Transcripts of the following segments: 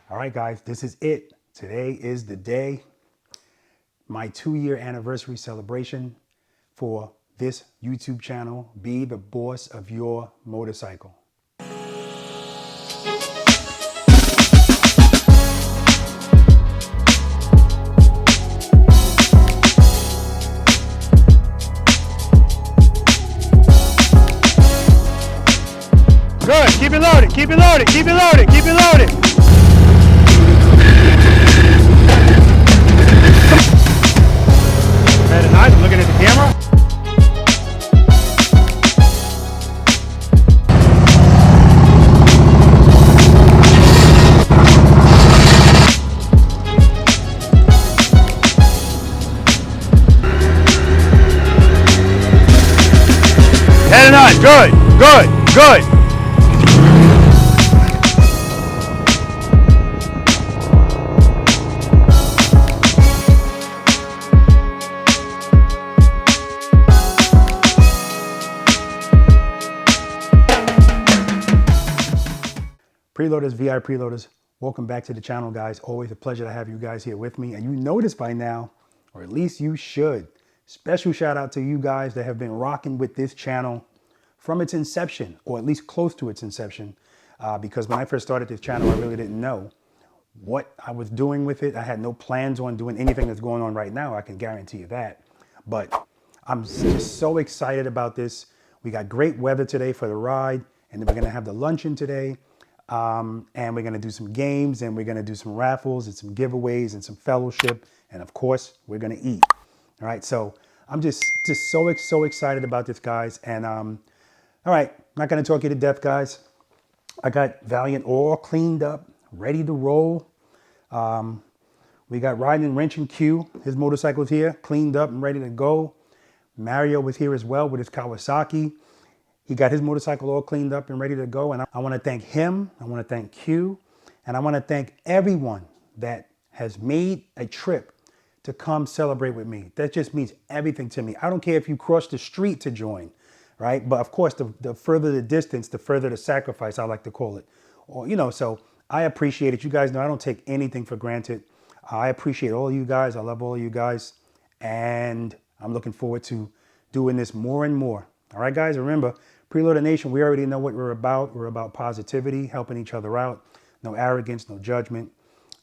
All right, guys, this is it. Today is the day, my 2-year anniversary celebration for this YouTube channel, Be the Boss of Your Motorcycle. Good, keep it loaded, keep it loaded, keep it loaded, keep it loaded. Better nice, I'm looking at the camera. Heading on, good, good, good. Preloaders, V.I.Preloaders, welcome back to the channel, guys. Always a pleasure to have you guys here with me. And you notice by now, or at least you should, special shout out to you guys that have been rocking with this channel from its inception, or at least close to its inception. Because when I first started this channel, I really didn't know what I was doing with it. I had no plans on doing anything that's going on right now. I can guarantee you that. But I'm just so excited about this. We got great weather today for the ride, and then we're gonna have the luncheon today. And we're going to do some games, and we're going to do some raffles and some giveaways and some fellowship. And of course, we're going to eat. All right. So I'm just so excited about this, guys. And, all right, not going to talk you to death, guys. I got Valiant all cleaned up, ready to roll. We got Riding Wrench and Q. His motorcycle's here, cleaned up and ready to go. Mario was here as well with his Kawasaki. He got his motorcycle all cleaned up and ready to go. And I want to thank him. I want to thank Q. And I want to thank everyone that has made a trip to come celebrate with me. That just means everything to me. I don't care if you cross the street to join, right? But of course, the further the distance, the further the sacrifice, I like to call it. Or, you know, so I appreciate it. You guys know I don't take anything for granted. I appreciate all of you guys. I love all of you guys. And I'm looking forward to doing this more and more. All right, guys, remember, Preloader Nation, we already know what we're about. We're about positivity, helping each other out. No arrogance, no judgment.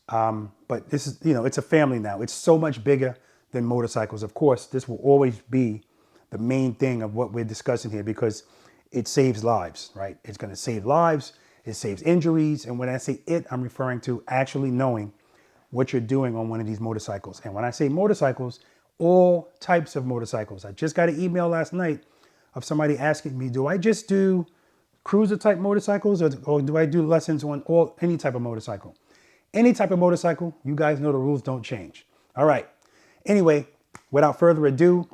But this is, you know, it's a family now. It's so much bigger than motorcycles. Of course, this will always be the main thing of what we're discussing here because it saves lives, right? It's going to save lives. It saves injuries. And when I say it, I'm referring to actually knowing what you're doing on one of these motorcycles. And when I say motorcycles, all types of motorcycles. I just got an email last night of somebody asking me, do I just do cruiser type motorcycles or do I do lessons on any type of motorcycle? Any type of motorcycle, you guys know the rules don't change. All right. Anyway, without further ado,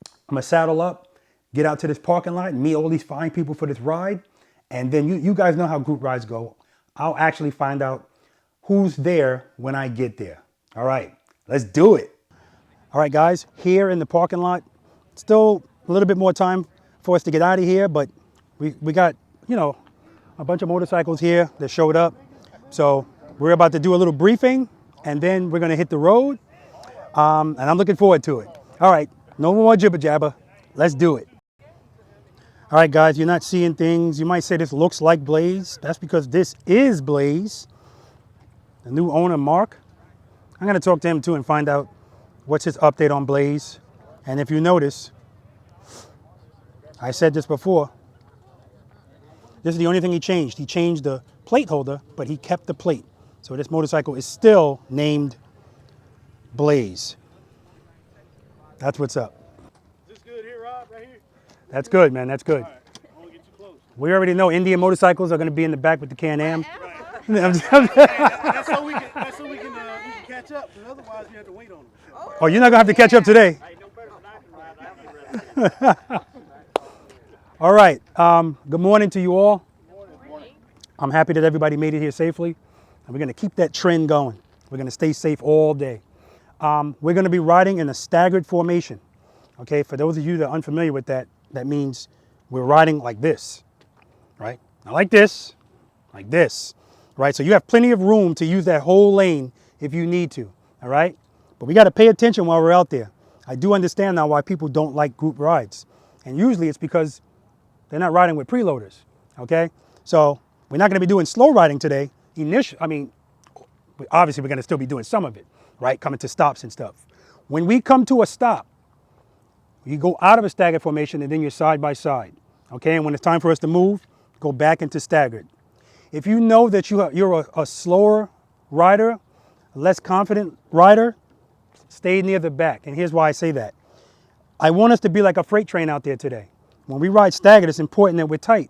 I'm gonna saddle up, get out to this parking lot and meet all these fine people for this ride. And then you guys know how group rides go. I'll actually find out who's there when I get there. All right, let's do it. All right, guys, here in the parking lot, still a little bit more time for us to get out of here, but we got, you know, a bunch of motorcycles here that showed up. So we're about to do a little briefing and then we're gonna hit the road. And I'm looking forward to it. All right, no more jibber jabber. Let's do it. All right, guys, you're not seeing things. You might say this looks like Blaze. That's because this is Blaze, the new owner, Mark. I'm gonna talk to him too and find out what's his update on Blaze. And if you notice, I said this before, this is the only thing he changed. He changed the plate holder, but he kept the plate. So this motorcycle is still named Blaze. That's what's up. Is this good here, Rob, right here? That's good, man, that's good. All right, I won't get too close. We already know Indian motorcycles are gonna be in the back with the Can-Am. That's so we can catch up, because otherwise we have to wait on them. Oh, you're not gonna have to catch up today. All right, good morning to you all. Good morning. I'm happy that everybody made it here safely. And we're gonna keep that trend going. We're gonna stay safe all day. We're gonna be riding in a staggered formation. Okay, for those of you that are unfamiliar with that, that means we're riding like this, right? Not like this, right? So you have plenty of room to use that whole lane if you need to, all right? But we got to pay attention while we're out there. I do understand now why people don't like group rides. And usually it's because they're not riding with preloaders, okay? So we're not going to be doing slow riding today. Obviously we're going to still be doing some of it, right? Coming to stops and stuff. When we come to a stop, you go out of a staggered formation and then you're side by side, okay? And when it's time for us to move, go back into staggered. If you know that you're a slower rider, a less confident rider, stay near the back. And here's why I say that. I want us to be like a freight train out there today. When we ride staggered, it's important that we're tight.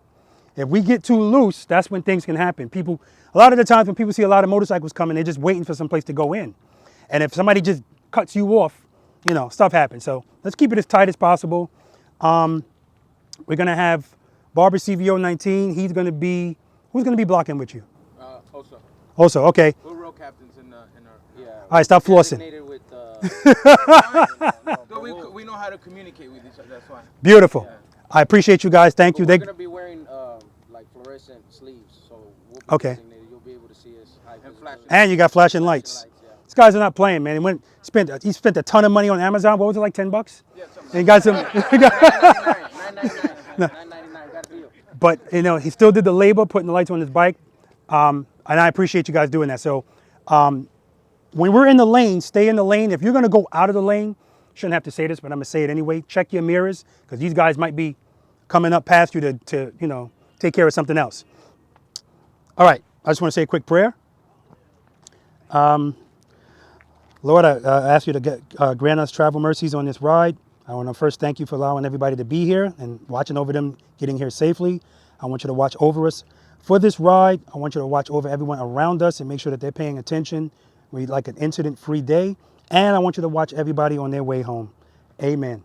If we get too loose, that's when things can happen. A lot of the times when people see a lot of motorcycles coming, they're just waiting for some place to go in. And if somebody just cuts you off, you know, stuff happens. So let's keep it as tight as possible. We're going to have Barber CVO19. Who's going to be blocking with you? Also, okay. We're road captains in our, yeah. All right, stop flossing. With, we know how to communicate with each other, that's why. Beautiful. Yeah. I appreciate you guys. Thank you. We're going to be wearing like fluorescent sleeves, so we'll be designated. You'll be able to see us. And you got flashing lights. Yeah. These guys are not playing, man. He spent a ton of money on Amazon. What was it, like 10 bucks? Yeah, and he got some. $9.99, got a deal. But, you know, he still did the labor, putting the lights on his bike. And I appreciate you guys doing that. So when we're in the lane, stay in the lane. If you're going to go out of the lane, shouldn't have to say this, but I'm going to say it anyway. Check your mirrors, because these guys might be coming up past you to you know, take care of something else. All right. I just want to say a quick prayer. Lord, I ask you to grant us travel mercies on this ride. I want to first thank you for allowing everybody to be here and watching over them getting here safely. I want you to watch over us for this ride. I want you to watch over everyone around us and make sure that they're paying attention. We'd like an incident-free day. And I want you to watch everybody on their way home. Amen.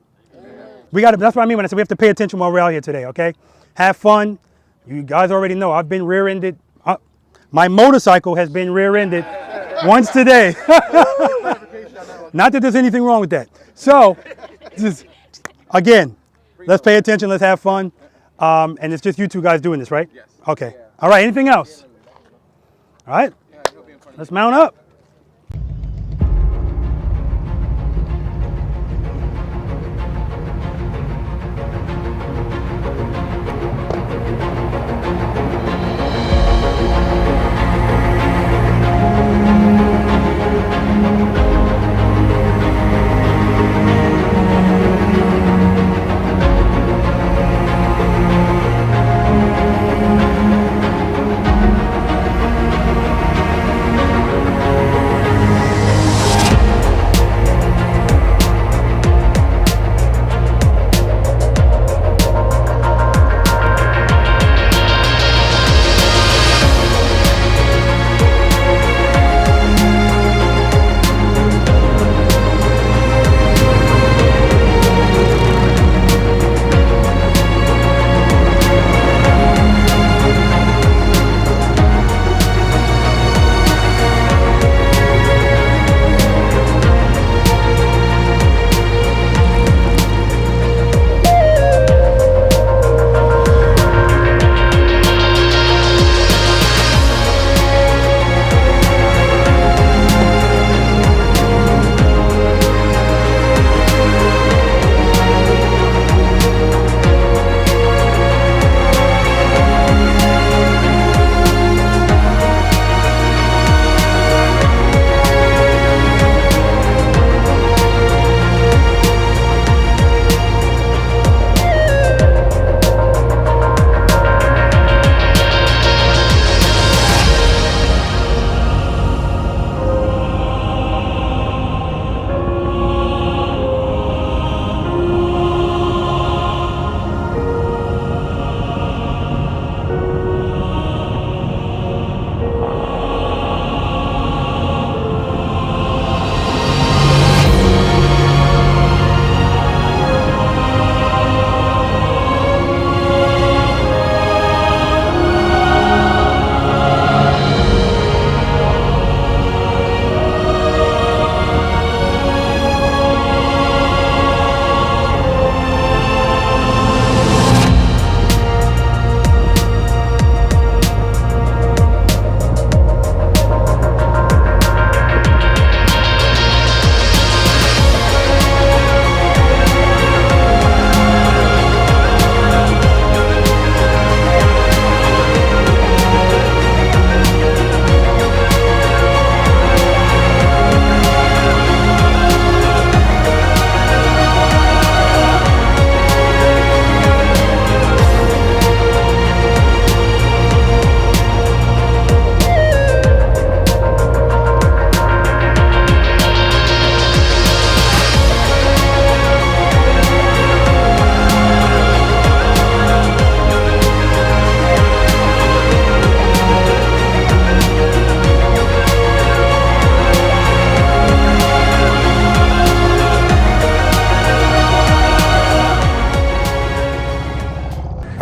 That's what I mean when I say we have to pay attention while we're out here today, okay? Have fun. You guys already know I've been rear-ended. My motorcycle has been rear-ended once today. Not that there's anything wrong with that. So, again, let's pay attention. Let's have fun. And it's just you two guys doing this, right? Yes. Okay. All right. Anything else? All right. Let's mount up.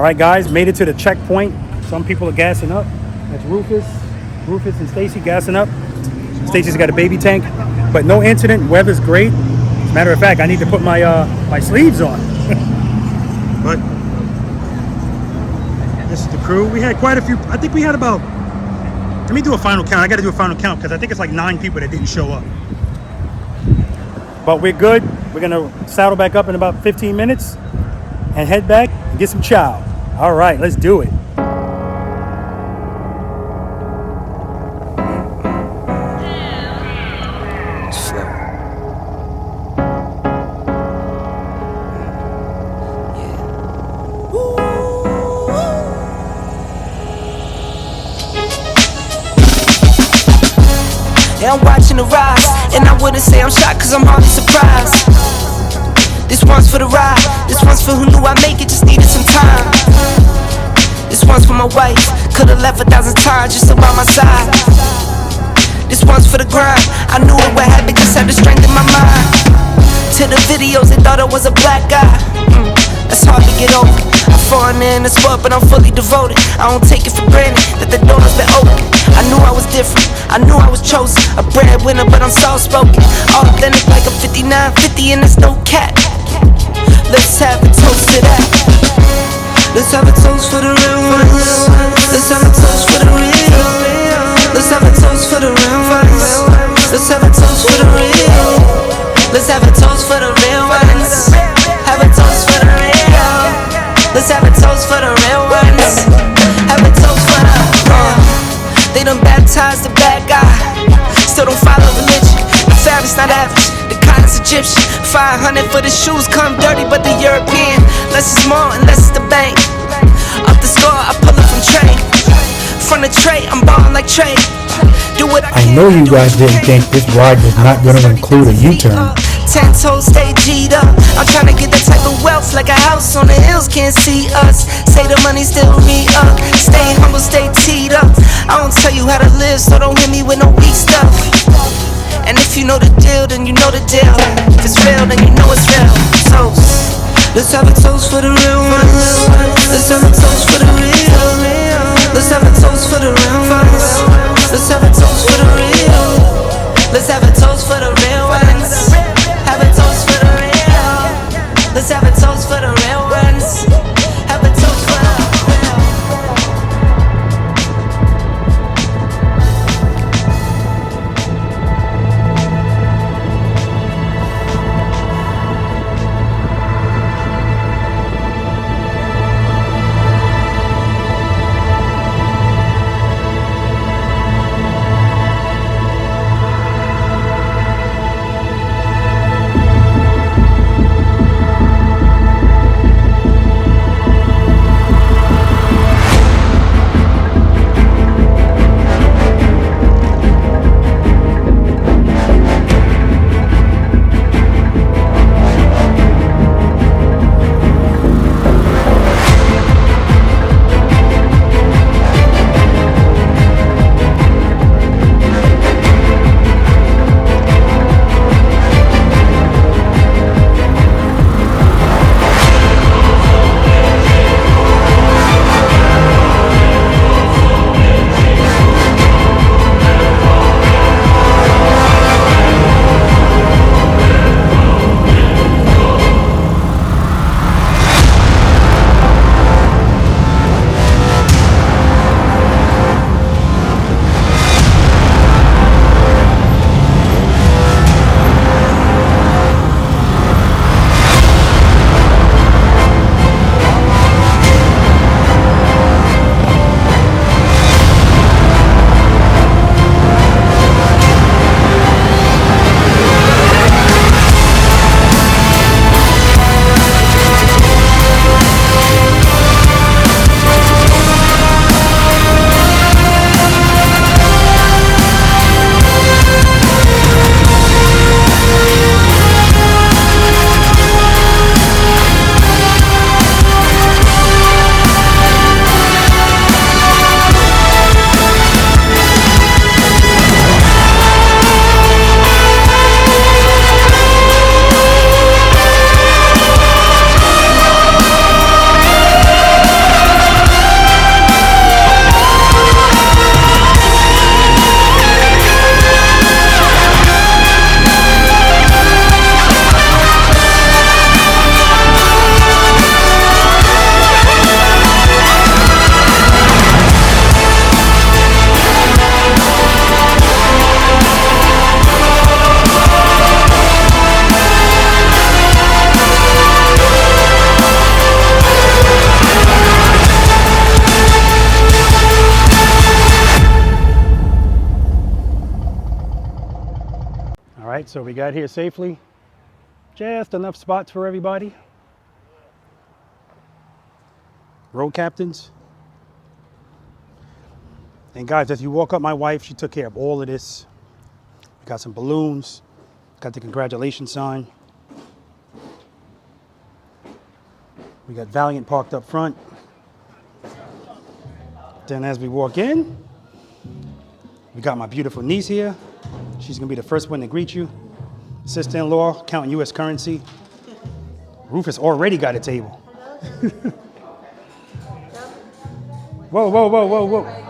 All right, guys, made it to the checkpoint. Some people are gassing up. That's Rufus and Stacy gassing up. Stacy's got a baby tank, but no incident. Weather's great. As a matter of fact, I need to put my my sleeves on. But this is the crew. We had quite a few. I think we had about. Let me do a final count. I got to do a final count because I think it's like 9 people that didn't show up. But we're good. We're gonna saddle back up in about 15 minutes and head back and get some chow. All right, let's do it. Yeah, I'm watching the rise, and I wouldn't say I'm shocked cause I'm hardly surprised. This one's for the ride, this one's for who knew I'd make it, just needed some time. This one's for my wife, could've left 1,000 times just to by my side. This one's for the grind, I knew it would happen, just had the strength in my mind. To the videos, they thought I was a black guy. That's hard to get over. I'm foreign in the sport, but I'm fully devoted. I don't take it for granted that the door's been open. I knew I was different, I knew I was chosen. A breadwinner, but I'm soft-spoken. All authentic like a 5950 and there's no cap. Let's have a toast to that. Let's have a toast for the real ones. Let's have a toast for the real. Let's have a toast for the real ones. Let's have a toast for the real. Let's have a toast for the real ones. Have a toast for the real. Let's have a toast for the real ones. Have a toast for the real. They done baptized the bad guy. Still don't follow religion. The fabric's not average. The cotton's Egyptian. 500 for the shoes come dirty, but the European. Less is more and less is the bank. Up the score, I pull up from train. From the tray, I'm ballin' like Trike. Do what I know you guys didn't think this ride was not going to include a U-turn. 10 toes, stay G'd up. I'm tryna get that type of wealth, like a house on the hills, can't see us. Say the money still me up. Stay humble, stay teed up. I don't tell you how to live, so don't hit me with no weak stuff. And if you know the deal, then you know the deal. If it's real, then you know it's real. Toast. Let's have a toast for the real ones. Let's have a toast for the real. Let's have a toast for the real ones. Let's have a toast for the real. Let's have a toast for the real ones. Have a toast for the real. Let's have a toast for the real ones. Have a toast for the right, so we got here safely. Just enough spots for everybody. Road captains. And guys, as you walk up, my wife, she took care of all of this. We got some balloons. Got the congratulations sign. We got Valiant parked up front. Then as we walk in, we got my beautiful niece here. She's gonna be the first one to greet you. Sister-in-law, counting US currency. Rufus already got a table. Whoa, whoa, whoa, whoa, whoa.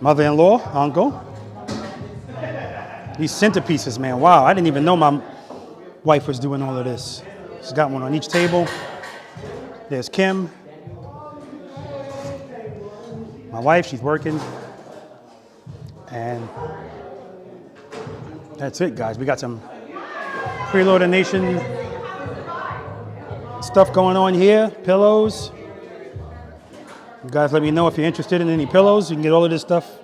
Mother-in-law, uncle. These centerpieces, man, wow. I didn't even know my wife was doing all of this. She's got one on each table. There's Kim. My wife, she's working. And that's it, guys. We got some Preloader Nation stuff going on here. Pillows. You guys let me know if you're interested in any pillows. You can get all of this stuff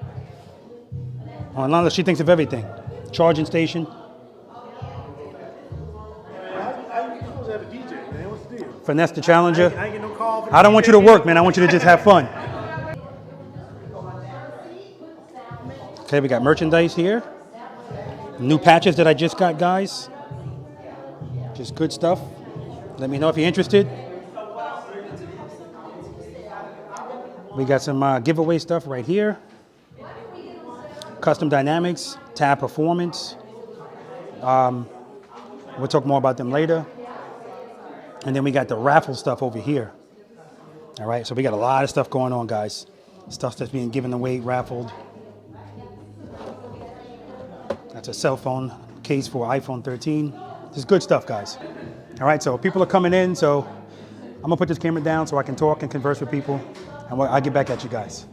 online. She thinks of everything. Charging station. Finesse the Challenger. I don't want you to work, man. I want you to just have fun. Okay, we got merchandise here. New patches that I just got, guys. Just good stuff. Let me know if you're interested. We got some giveaway stuff right here. Custom Dynamics, Tab Performance. We'll talk more about them later. And then we got the raffle stuff over here. All right, so we got a lot of stuff going on, guys. Stuff that's being given away, raffled. That's a cell phone case for iPhone 13. This is good stuff, guys. All right, so people are coming in, so I'm gonna put this camera down so I can talk and converse with people, and I'll get back at you guys.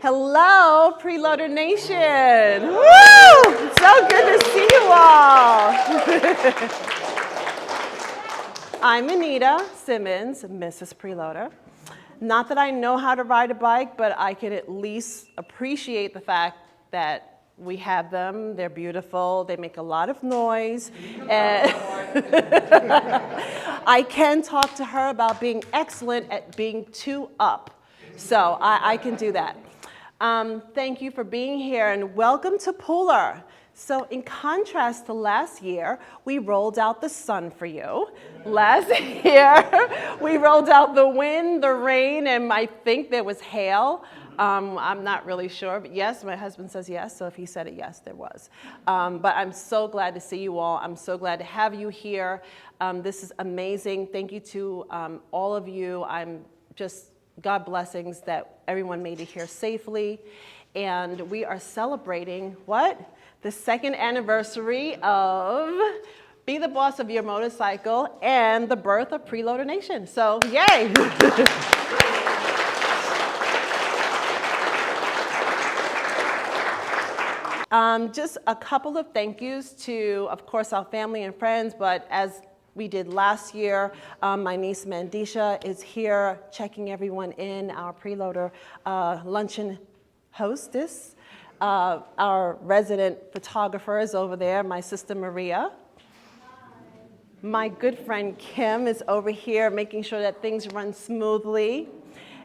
Hello, Preloader Nation. Woo! So good to see you all. I'm Anita Simmons, Mrs. Preloader. Not that I know how to ride a bike, but I can at least appreciate the fact that we have them. They're beautiful. They make a lot of noise. And I can talk to her about being excellent at being two up. So I can do that. Thank you for being here and welcome to Puller. So in contrast to last year, we rolled out the sun for you. Last year, we rolled out the wind, the rain, and I think there was hail. I'm not really sure, but yes, my husband says yes, so if he said it, yes, there was. But I'm so glad to see you all. I'm so glad to have you here. This is amazing. Thank you to all of you. I'm just, God blessings that everyone made it here safely. And we are celebrating, what? The second anniversary of Be the Boss of Your Motorcycle and the birth of Preloader Nation. So, yay! Just a couple of thank yous to, of course, our family and friends, but as we did last year, my niece Mandisha is here checking everyone in, our Preloader luncheon hostess. Our resident photographer is over there, my sister Maria. My good friend Kim is over here making sure that things run smoothly.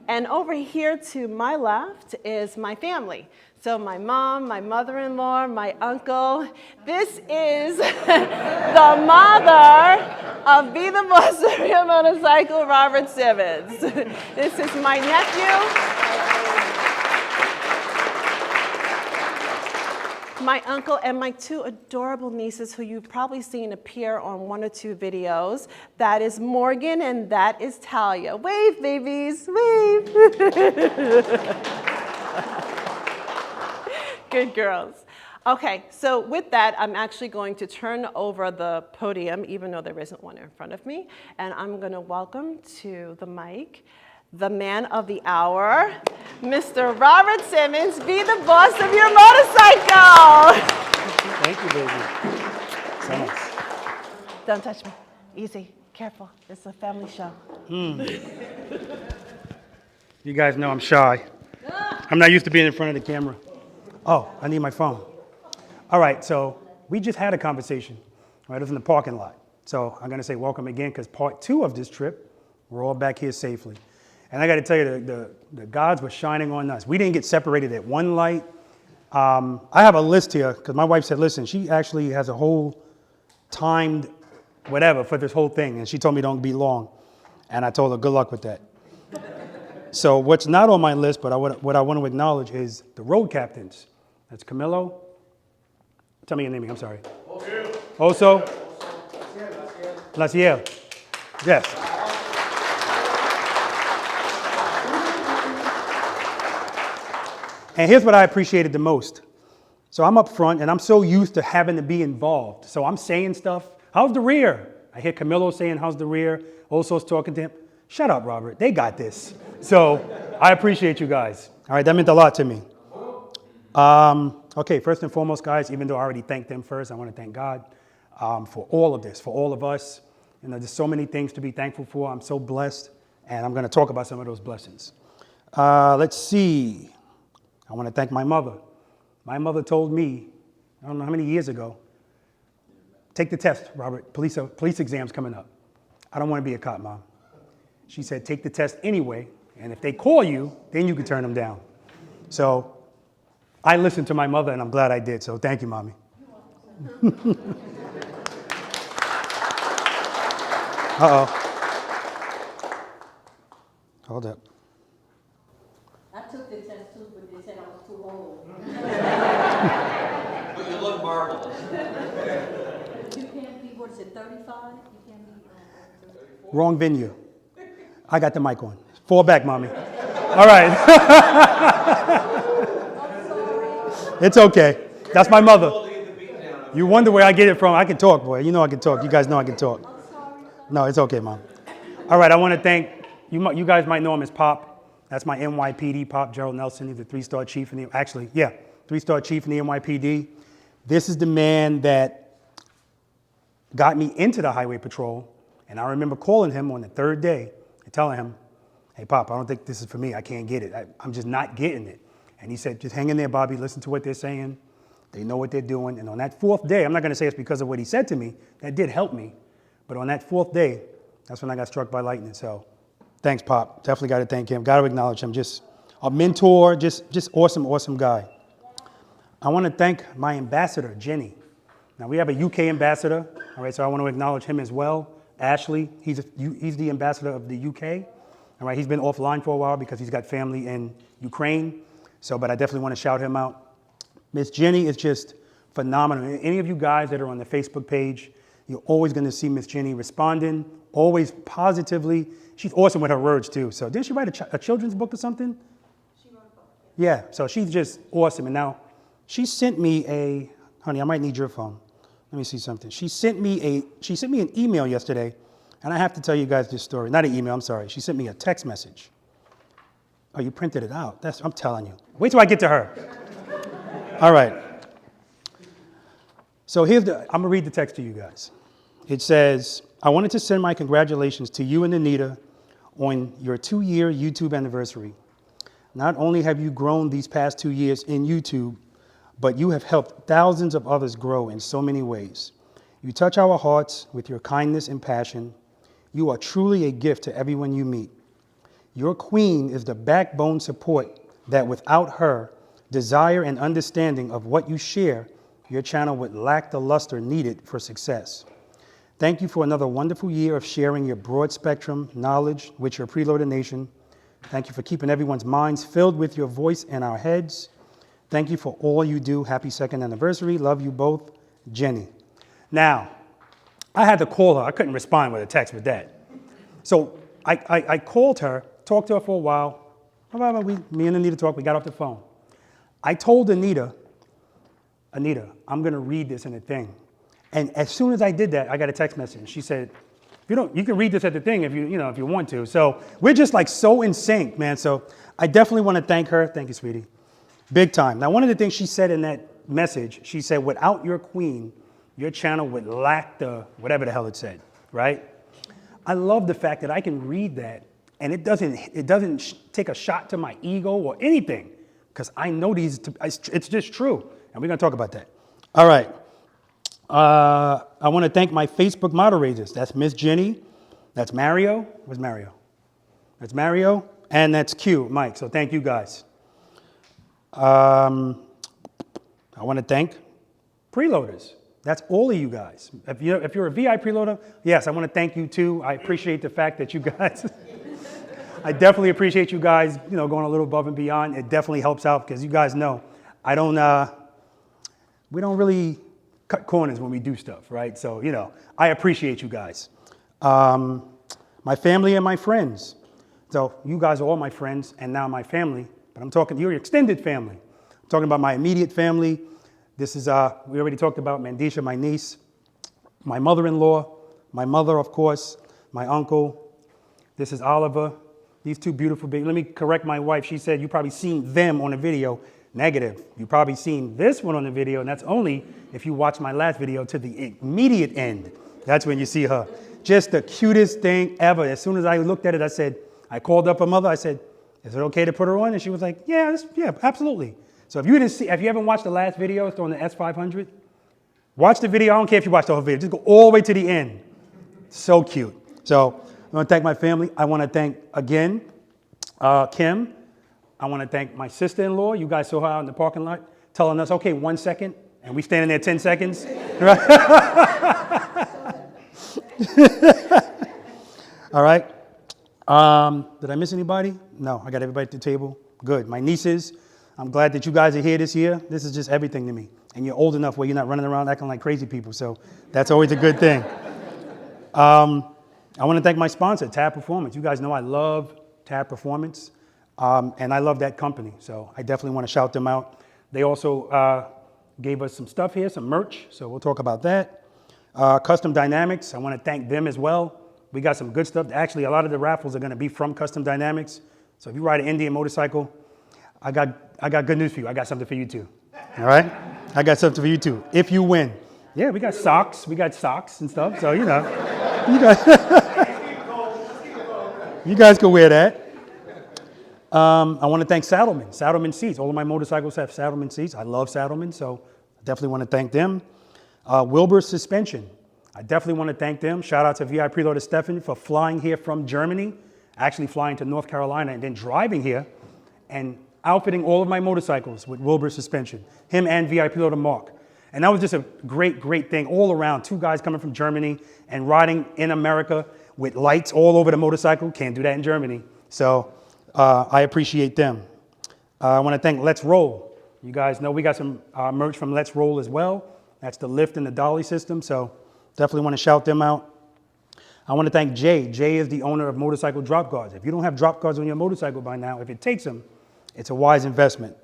And over here to my left is my family. So my mom, my mother-in-law, my uncle. This is the mother of Be the Boss of Your Motorcycle, Robert Simmons. This is my nephew. My uncle and my two adorable nieces who you've probably seen appear on one or two videos. That is Morgan and that is Talia. Wave, babies, wave. Good girls. Okay, so with that, I'm actually going to turn over the podium, even though there isn't one in front of me, and I'm gonna welcome to the mic the man of the hour, Mr. Robert Simmons. Be the boss of your motorcycle. Thank you, baby. So nice. Don't touch me. Easy, careful. It's a family show. You guys know I'm shy. I'm not used to being in front of the camera. Oh, I need my phone. All right, so we just had a conversation. Right, it was in the parking lot. So I'm gonna say welcome again because part 2 of this trip, we're all back here safely. And I gotta tell you, the gods were shining on us. We didn't get separated at one light. I have a list here because my wife said, listen, she actually has a whole timed whatever for this whole thing. And she told me don't be long. And I told her, good luck with that. So what's not on my list, but what I want to acknowledge is the road captains. That's Camilo. Tell me your name, I'm sorry. Oso. Laciel. Yes. And here's what I appreciated the most. So I'm up front and I'm so used to having to be involved. So I'm saying stuff. How's the rear? I hear Camilo saying, how's the rear? Oso's talking to him. Shut up, Robert. They got this. So I appreciate you guys. All right, that meant a lot to me. Okay, first and foremost, guys, even though I already thanked them first, I want to thank God for all of this, for all of us. You know, there's so many things to be thankful for. I'm so blessed, and I'm going to talk about some of those blessings. Let's see. I want to thank my mother. My mother told me, I don't know how many years ago, take the test, Robert. Police exam's coming up. I don't want to be a cop, Mom. She said, take the test anyway, and if they call you, then you can turn them down. So I listened to my mother, and I'm glad I did, so thank you, Mommy. Uh-oh. Hold up. I took the test too, but they said I was too old. But you look marvelous. You can't be, what is it, 35? You can't be. Wrong venue. I got the mic on. Fall back, Mommy. All right. It's okay. That's my mother. You wonder where I get it from. I can talk, boy. You know I can talk. You guys know I can talk. No, it's okay, Mom. All right, I want to thank, you guys might know him as Pop. That's my NYPD Pop, Gerald Nelson. He's a 3-star chief in the, 3-star chief in the NYPD. This is the man that got me into the highway patrol. And I remember calling him on the 3rd day and telling him, hey, Pop, I don't think this is for me. I can't get it. I'm just not getting it. And he said, just hang in there, Bobby. Listen to what they're saying. They know what they're doing. And on that 4th day, I'm not going to say it's because of what he said to me. That did help me. But on that 4th day, that's when I got struck by lightning. So thanks, Pop. Definitely got to thank him. Got to acknowledge him. Just a mentor, just awesome, awesome guy. I want to thank my ambassador, Jenny. Now, we have a UK ambassador. All right, so I want to acknowledge him as well. Ashley, he's the ambassador of the UK. All right, he's been offline for a while because he's got family in Ukraine. So, but I definitely want to shout him out. Miss Jenny is just phenomenal. Any of you guys that are on the Facebook page, you're always going to see Miss Jenny responding, always positively. She's awesome with her words too. So didn't she write a children's book or something? She wrote a book. Yeah, so she's just awesome. And now she sent me honey, I might need your phone. Let me see something. She sent me an email yesterday, and I have to tell you guys this story. Not an email, I'm sorry. She sent me a text message. Oh, you printed it out. I'm telling you. Wait till I get to her. All right. So I'm going to read the text to you guys. It says, I wanted to send my congratulations to you and Anita on your 2-year YouTube anniversary. Not only have you grown these past 2 years in YouTube, but you have helped thousands of others grow in so many ways. You touch our hearts with your kindness and passion. You are truly a gift to everyone you meet. Your queen is the backbone support that without her desire and understanding of what you share, your channel would lack the luster needed for success. Thank you for another wonderful year of sharing your broad spectrum knowledge with your Preloader Nation. Thank you for keeping everyone's minds filled with your voice and our heads. Thank you for all you do. Happy 2nd anniversary. Love you both, Jenny. Now, I had to call her. I couldn't respond with a text with that. So I called her, talked to her for a while. Me and Anita talked. We got off the phone. I told Anita, I'm going to read this in a thing. And as soon as I did that, I got a text message. She said, you can read this at the thing if you want to. So we're just like so in sync, man. So I definitely want to thank her. Thank you, sweetie. Big time. Now, one of the things she said in that message, she said, without your queen, your channel would lack the whatever the hell it said, right? I love the fact that I can read that and it doesn't take a shot to my ego or anything. because I know it's just true. And we're going to talk about that. All right. I want to thank my Facebook moderators. That's Miss Jenny. That's Mario. Where's Mario? That's Mario. And that's Q, Mike. So thank you guys. I want to thank preloaders. That's all of you guys. If you're a V.I.Preloader, yes, I want to thank you too. I appreciate the fact that you guys, I definitely appreciate you guys, going a little above and beyond. It definitely helps out because you guys know we don't really cut corners when we do stuff, right? So, I appreciate you guys. My family and my friends. So you guys are all my friends and now my family, but I'm talking your extended family. I'm talking about my immediate family. This is, we already talked about Mandisha, my niece, my mother-in-law, my mother, of course, my uncle. This is Oliver. These two beautiful babies. Let me correct my wife. She said you probably seen them on the video. Negative. You probably seen this one on the video, and that's only if you watch my last video to the immediate end. That's when you see her. Just the cutest thing ever. As soon as I looked at it, I called up her mother. I said, is it okay to put her on? And she was like, yeah, absolutely. So if you haven't watched the last video, it's on the S500, watch the video. I don't care if you watch the whole video. Just go all the way to the end. So cute. So I want to thank my family. I want to thank, again, Kim. I want to thank my sister-in-law. You guys saw her out in the parking lot telling us, okay, 1 second, and we standing there 10 seconds. Right? All right. Did I miss anybody? No, I got everybody at the table. Good. My nieces. I'm glad that you guys are here this year. This is just everything to me. And you're old enough where you're not running around acting like crazy people. So that's always a good thing. I want to thank my sponsor, Tab Performance. You guys know I love Tab Performance. And I love that company. So I definitely want to shout them out. They also gave us some stuff here, some merch. So we'll talk about that. Custom Dynamics. I want to thank them as well. We got some good stuff. Actually, a lot of the raffles are going to be from Custom Dynamics. So if you ride an Indian motorcycle, I got good news for you. I got something for you too. All right? I got something for you too. If you win. Yeah, we got socks. We got socks and stuff. So, you guys, you guys can wear that. I want to thank Saddlemen seats. All of my motorcycles have Saddlemen seats. I love Saddlemen, so I definitely want to thank them. Wilbur Suspension. I definitely want to thank them. Shout out to V.I.Preloader Stefan for flying here from Germany, actually flying to North Carolina and then driving here and outfitting all of my motorcycles with Wilbur Suspension, him and V.I.Preloader Mark. And that was just a great, great thing all around. Two guys coming from Germany and riding in America with lights all over the motorcycle. Can't do that in Germany. So I appreciate them. I want to thank Let's Roll. You guys know we got some merch from Let's Roll as well. That's the lift and the dolly system. So definitely want to shout them out. I want to thank Jay. Jay is the owner of Motorcycle Drop Guards. If you don't have drop guards on your motorcycle by now, if it takes them, it's a wise investment.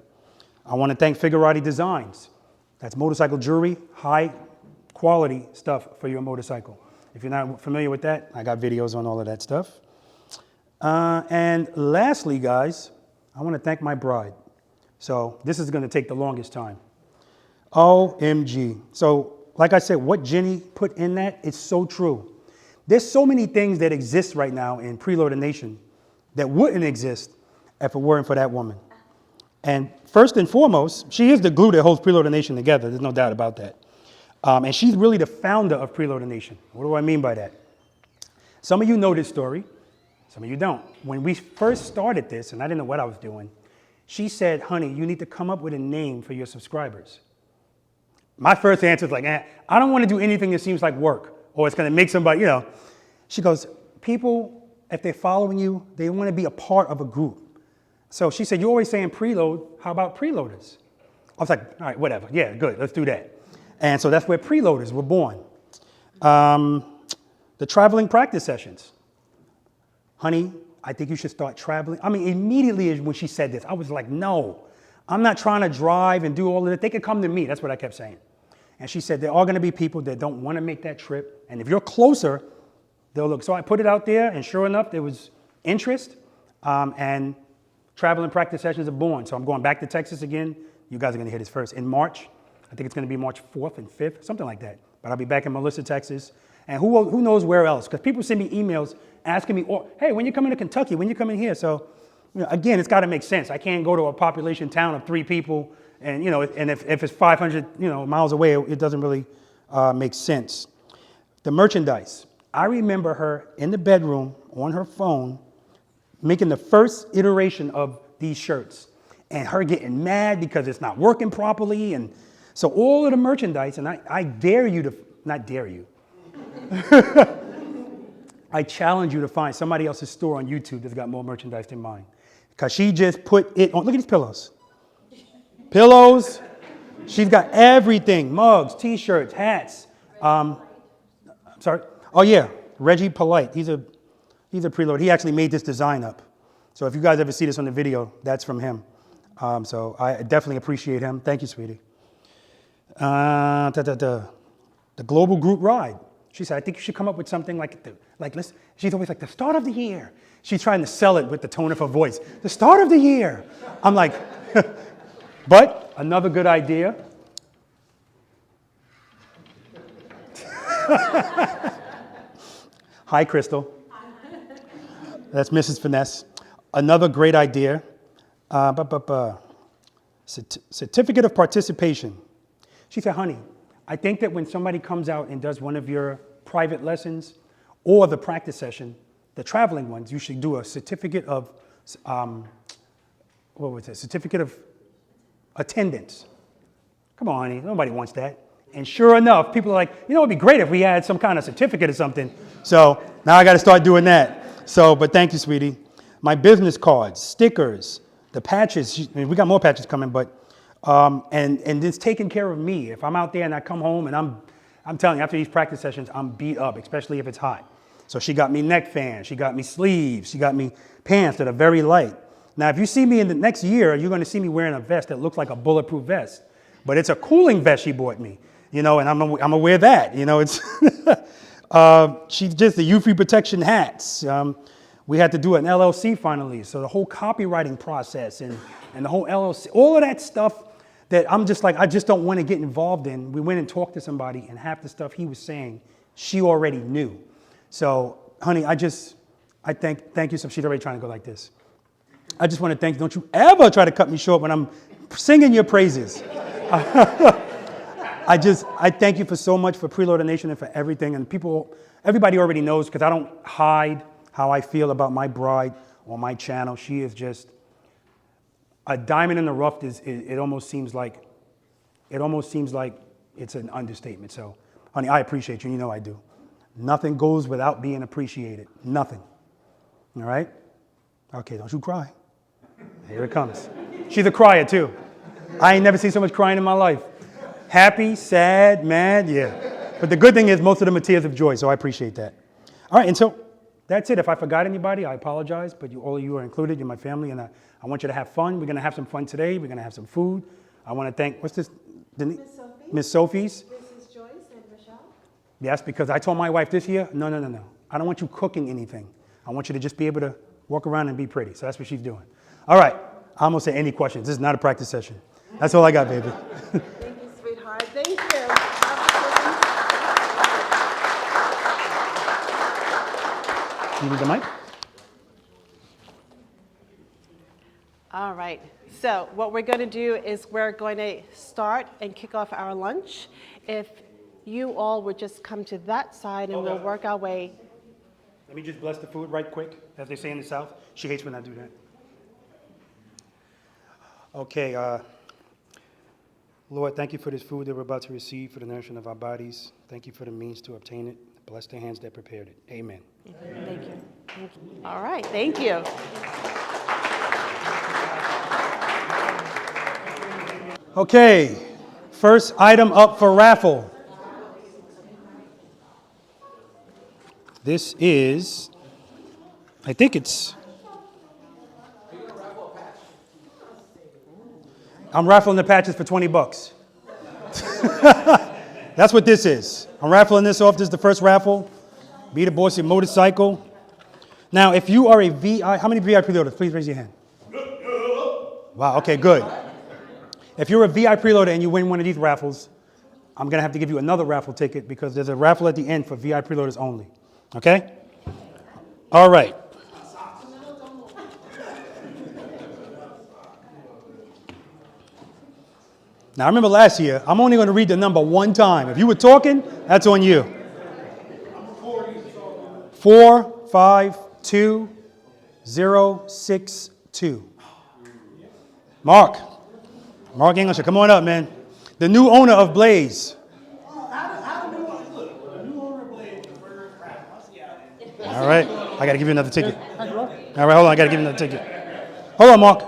I want to thank Figurati Designs. That's motorcycle jewelry, high quality stuff for your motorcycle. If you're not familiar with that, I got videos on all of that stuff. And lastly, guys, I want to thank my bride. So this is going to take the longest time. OMG. So like I said, what Jenny put in that is so true. There's so many things that exist right now in Preloader Nation that wouldn't exist if it weren't for that woman. And first and foremost, she is the glue that holds Preloader Nation together. There's no doubt about that. And she's really the founder of Preloader Nation. What do I mean by that? Some of you know this story. Some of you don't. When we first started this, and I didn't know what I was doing, she said, honey, you need to come up with a name for your subscribers. My first answer was like, I don't want to do anything that seems like work or it's going to make somebody, She goes, people, if they're following you, they want to be a part of a group. So she said, you're always saying preload. How about preloaders? I was like, all right, whatever. Yeah, good. Let's do that. And so that's where preloaders were born. The traveling practice sessions. Honey, I think you should start traveling. I mean, immediately when she said this, I was like, no, I'm not trying to drive and do all of that. They can come to me. That's what I kept saying. And she said, there are going to be people that don't want to make that trip. And if you're closer, they'll look. So I put it out there, and sure enough, there was interest. And traveling practice sessions are born. So I'm going back to Texas again. You guys are going to hear this first. In March, I think it's going to be March 4th and 5th, something like that. But I'll be back in Melissa, Texas. And who knows where else? Because people send me emails asking me, hey, when you coming to Kentucky? When you coming here? So, again, it's got to make sense. I can't go to a population town of 3 people, and and if it's 500 miles away, it doesn't really make sense. The merchandise. I remember her in the bedroom on her phone making the first iteration of these shirts, and her getting mad because it's not working properly, and so all of the merchandise. And I dare you to not dare you. I challenge you to find somebody else's store on YouTube that's got more merchandise than mine. Because she just put it on. Look at these pillows. Pillows. She's got everything. Mugs, T-shirts, hats. Sorry. Oh, yeah. Reggie Polite. He's a preloader. He actually made this design up. So if you guys ever see this on the video, that's from him. So I definitely appreciate him. Thank you, sweetie. The global group ride. She said, I think you should come up with something she's always like, the start of the year. She's trying to sell it with the tone of her voice. The start of the year. I'm like, but another good idea. Hi, Crystal. That's Mrs. Finesse. Another great idea. Certificate of participation. She said, honey, I think that when somebody comes out and does one of your private lessons or the practice session, the traveling ones, you should do a certificate of, certificate of attendance. Come on, honey, nobody wants that. And sure enough, people are like, it'd be great if we had some kind of certificate or something. So now I got to start doing that. But thank you, sweetie. My business cards, stickers, the patches. We got more patches coming, but and it's taking care of me. If I'm out there and I come home and I'm telling you, after these practice sessions, I'm beat up, especially if it's hot. So she got me neck fans, she got me sleeves, she got me pants that are very light. Now, if you see me in the next year, you're going to see me wearing a vest that looks like a bulletproof vest, but it's a cooling vest she bought me, and I'm gonna wear that. It's she's just the UV protection hats. We had to do an LLC finally, so the whole copywriting process and the whole LLC, all of that stuff that I'm just like, I just don't want to get involved in. We went and talked to somebody, and half the stuff he was saying, she already knew. So, honey, I thank you. So she's already trying to go like this. I just want to thank you. Don't you ever try to cut me short when I'm singing your praises. I thank you for so much for Preloader Nation and for everything. And everybody already knows, because I don't hide how I feel about my bride on my channel. She is just a diamond in the rough. It almost seems like it's an understatement. So, honey, I appreciate you. You know I do. Nothing goes without being appreciated. Nothing. All right? Okay, don't you cry. Here it comes. She's a crier, too. I ain't never seen so much crying in my life. Happy, sad, mad, yeah. But the good thing is most of them are tears of joy, so I appreciate that. All right, and so that's it. If I forgot anybody, I apologize, but all of you are included. You're my family, and I want you to have fun. We're going to have some fun today. We're going to have some food. I want to thank, what's this? Miss Sophie. Miss Sophie's. This is Joyce and Michelle. Yes, because I told my wife this year, no. I don't want you cooking anything. I want you to just be able to walk around and be pretty. So that's what she's doing. All right. I almost say any questions. This is not a practice session. That's all I got, baby. Thank you, sweetheart. Thank you. You need the mic? All right. So what we're going to do is we're going to start and kick off our lunch. If you all would just come to that side and we'll work our way. Let me just bless the food right quick, as they say in the South. She hates when I do that. Okay, Lord, thank you for this food that we're about to receive for the nourishment of our bodies. Thank you for the means to obtain it. Bless the hands that prepared it. Amen. Thank you. Thank you. All right, thank you. Okay, first item up for raffle. This is, I think it's, I'm raffling the patches for $20. That's what this is. I'm raffling this off. This is the first raffle. Be the boss of your motorcycle. Now, if you are a VI, how many V.I.Preloaders? Please raise your hand. Wow, okay, good. If you're a V.I.Preloader and you win one of these raffles, I'm going to have to give you another raffle ticket because there's a raffle at the end for V.I.Preloaders only. Okay? All right. Now, I remember last year, I'm only going to read the number one time. If you were talking, that's on you. 452062. Mark English, come on up, man. The new owner of Blaze. All right, I got to give you another ticket. All right, hold on, I got to give you another ticket. Hold on, Mark.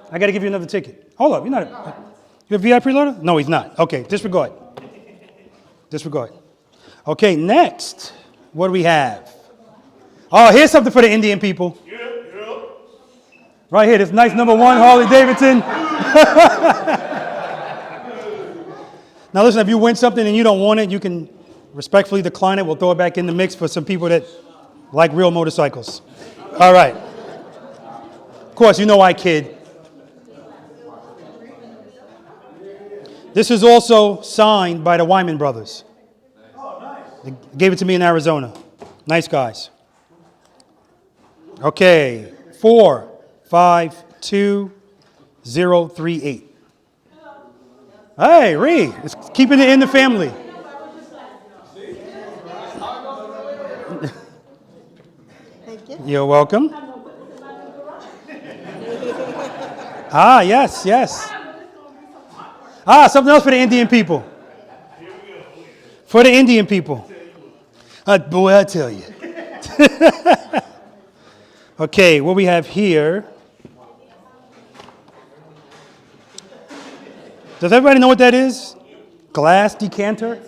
I got to give you another ticket. Hold up, you're not you a V.I.Preloader? No, he's not. Okay, disregard. Okay, next, what do we have? Oh, here's something for the Indian people. Right here, this nice number 1 Harley Davidson. Now listen, if you win something and you don't want it, you can respectfully decline it. We'll throw it back in the mix for some people that like real motorcycles. All right. Of course, you know I kid. This is also signed by the Wyman brothers. They gave it to me in Arizona. Nice guys. Okay, 452038. Hey, Ree, it's keeping it in the family. Thank you. You're welcome. Ah, yes. Ah, something else for the Indian people. For the Indian people. Boy, I tell you. Okay, what we have here. Does everybody know what that is? Glass decanter?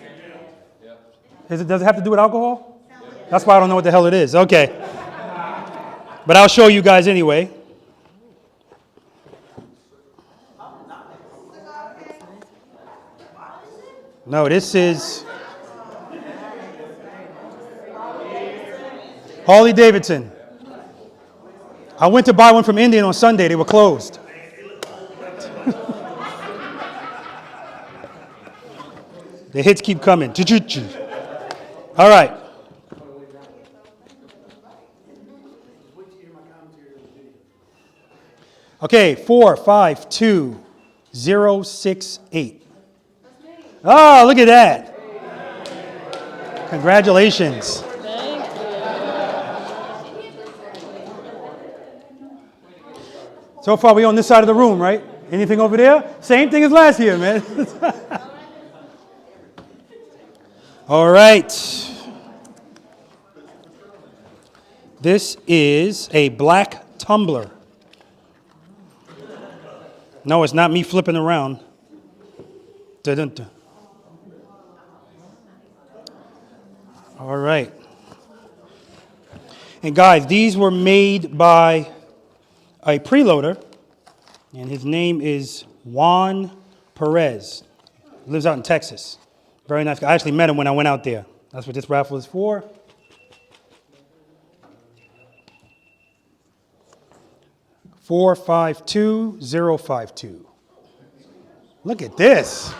Does it have to do with alcohol? That's why I don't know what the hell it is. Okay. But I'll show you guys anyway. No, this is Harley Davidson. I went to buy one from Indian on Sunday. They were closed. The hits keep coming. All right. Okay, 452068. Oh, look at that. Congratulations. So far, we on this side of the room, right? Anything over there? Same thing as last year, man. All right. This is a black tumbler. No, it's not me flipping around. Dun-dun-dun. All right. And guys, these were made by a preloader, and his name is Juan Perez. He lives out in Texas. Very nice guy. I actually met him when I went out there. That's what this raffle is for. $452,052. Look at this.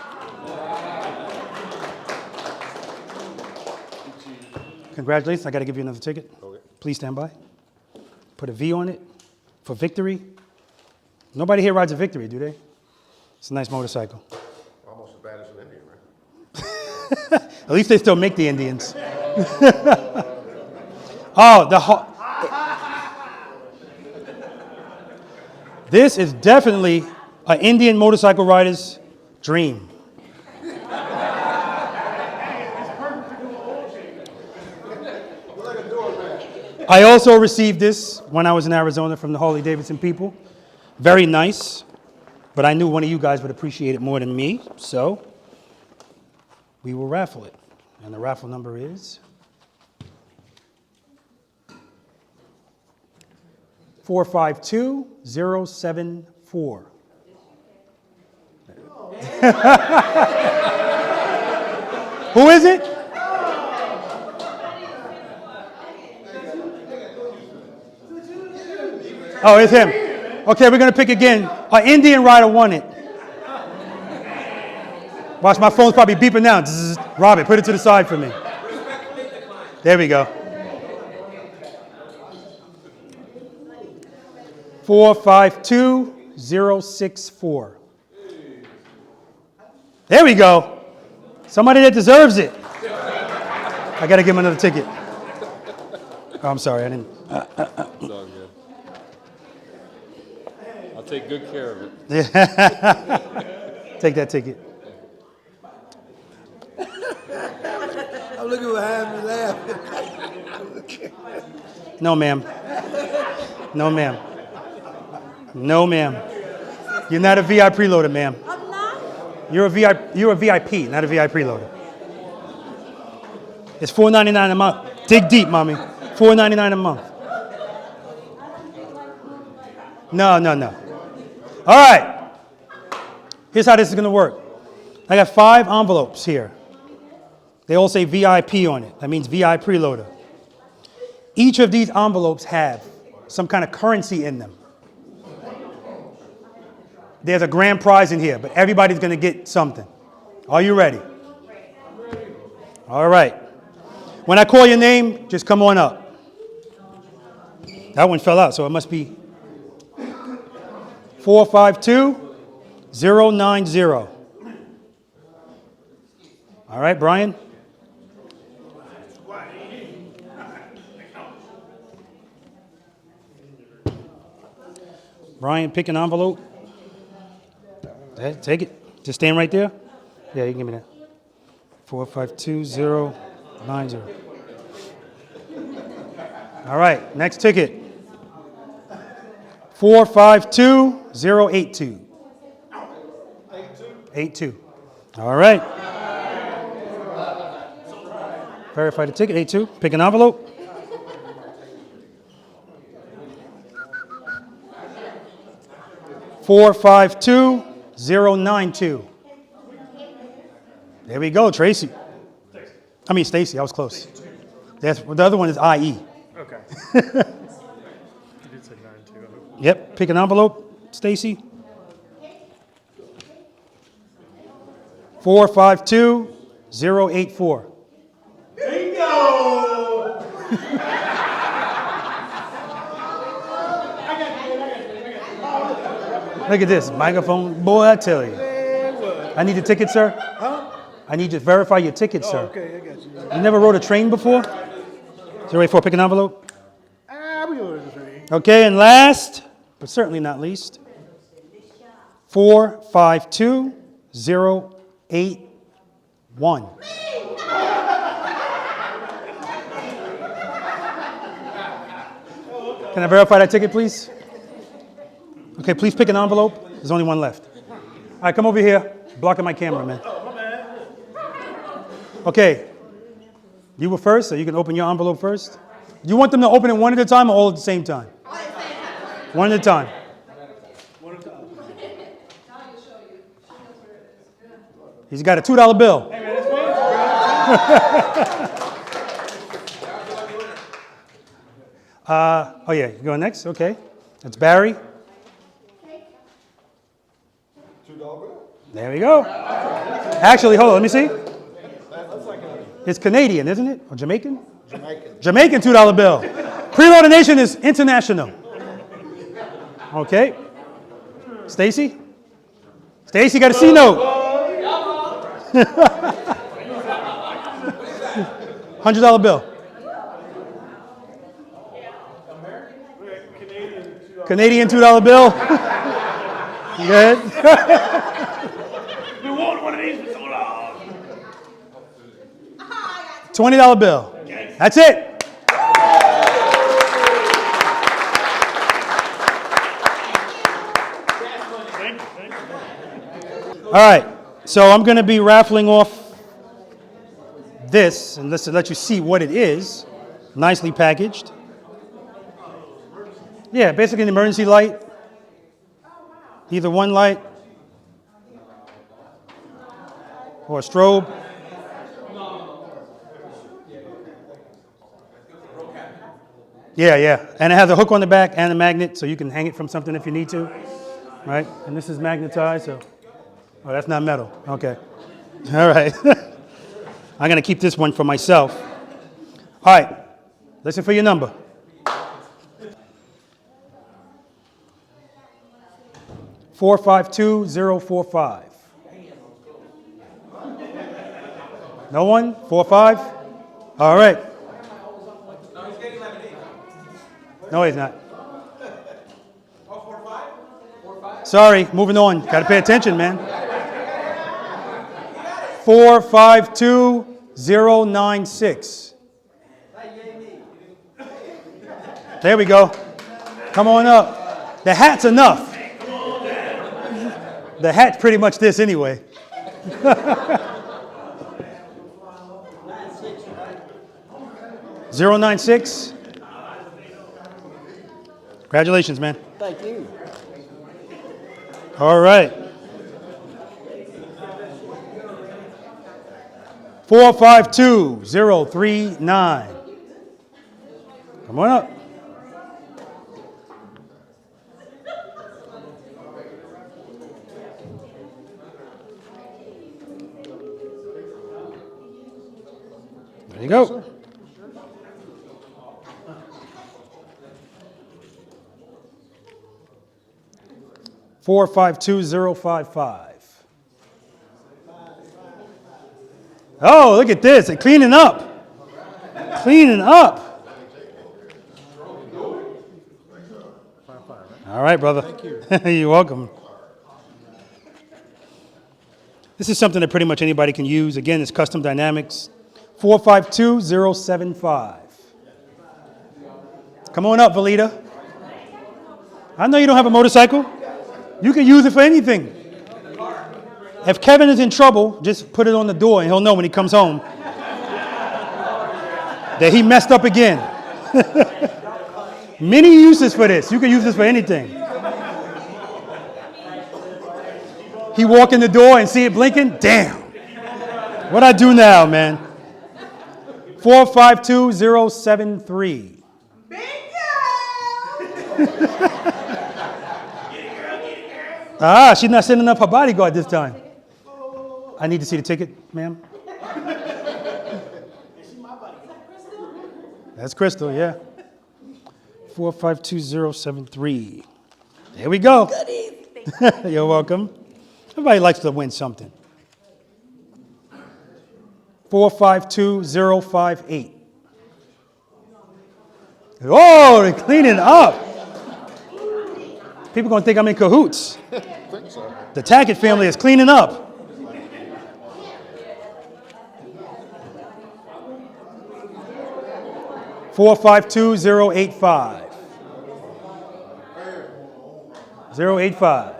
Congratulations. I got to give you another ticket. Okay. Please stand by. Put a V on it for victory. Nobody here rides a Victory, do they? It's a nice motorcycle. Almost as bad as an Indian, right? At least they still make the Indians. Oh, this is definitely an Indian motorcycle rider's dream. I also received this when I was in Arizona from the Harley Davidson people. Very nice, but I knew one of you guys would appreciate it more than me, so we will raffle it. And the raffle number is 452074. Who is it? Oh, it's him. Okay, we're going to pick again. An Indian rider won it. Watch, my phone's probably beeping now. Zzz. Rob it, put it to the side for me. There we go. 452064. There we go. Somebody that deserves it. I got to give him another ticket. Oh, I'm sorry, I didn't. It's all good. I'll take good care of it. Take that ticket. I'm looking behind me laughing. No, ma'am. No, ma'am. No, ma'am. You're not a V.I.Preloader, ma'am. I'm not. You're a VIP, not a V.I.Preloader. It's $4.99 a month. Dig deep, mommy. $4.99 a month. No, no, no. All right. Here's how this is going to work. I got 5 envelopes here. They all say VIP on it. That means V.I.Preloader. Each of these envelopes have some kind of currency in them. There's a grand prize in here, but everybody's going to get something. Are you ready? All right. When I call your name, just come on up. That one fell out, so it must be 452090. All right, Brian? Brian, pick an envelope. Take it. Just stand right there. Yeah, you can give me that. 452090. All right, next ticket. 452082. 82. All right. Verify the ticket. 82. Pick an envelope. $452,092. There we go, Tracy. I mean, Stacy, I was close. The other one is IE. Okay. You did say 9-2. Yep, pick an envelope, Stacy. 452084. Bingo! Look at this microphone. Boy, I tell you. I need a ticket, sir. Huh? I need you to verify your ticket, Oh, sir. okay, I got you. You never rode a train before? 084, pick an envelope. We go to the train. Okay, and last, but certainly not least, 452081. Can I verify that ticket, please? Okay, please pick an envelope. There's only one left. All right, come over here. Blocking my camera, man. Okay. You were first, so you can open your envelope first. Do you want them to open it one at a time or all at the same time? One at a time. He's got a $2 bill. Oh yeah, you going next? Okay. That's Barry. There we go. Actually, hold on, let me see. It's Canadian, isn't it? Or Jamaican? Jamaican $2 bill. Preloader Nation is international. Okay. Stacy? Stacy got a C note. $100 bill. Canadian $2 bill. You good? We want one of these for so long. $20 bill. That's it. All right. So I'm going to be raffling off this, and let's let you see what it is. Nicely packaged. Yeah, basically an emergency light. Either one light or a strobe. Yeah. And it has a hook on the back and a magnet, so you can hang it from something if you need to. Right? And this is magnetized, so. Oh, that's not metal. Okay. All right. I'm going to keep this one for myself. All right. Listen for your number. $452,045. No one? 4-5? All right. No, he's not. Sorry, moving on. Got to pay attention, man. 452096. There we go. Come on up. The hat's enough. The hat's pretty much this anyway. 096. Congratulations, man. Thank you. All right. 452039. Come on up. There you go. Four 52055. Oh, look at this. They're cleaning up. Cleaning up. All right, brother. Thank you. You're welcome. This is something that pretty much anybody can use. Again, it's custom dynamics. 452075. Come on up, Valita. I know you don't have a motorcycle. You can use it for anything. If Kevin is in trouble, just put it on the door and he'll know when he comes home that he messed up again. Many uses for this. You can use this for anything. He walk in the door and see it blinking. Damn. What I do now, man? 452073. Ah, she's not sending up her bodyguard this time. I need to see the ticket, ma'am. That's Crystal, yeah. 452073. There we go. Good evening. You're welcome. Everybody likes to win something. 452058. Oh, they're cleaning up. People are going to think I'm in cahoots. The Tackett family is cleaning up. Four 52085. 085.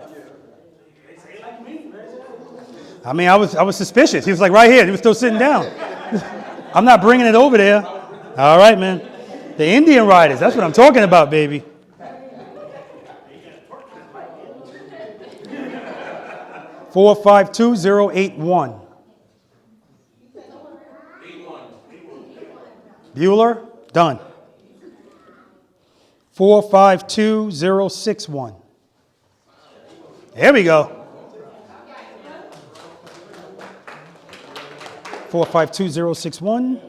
I mean, I was suspicious. He was like right here. He was still sitting down. I'm not bringing it over there. All right, man. The Indian riders. That's what I'm talking about, baby. Four 52081. Bueller, done. 452061. There we go. 452061.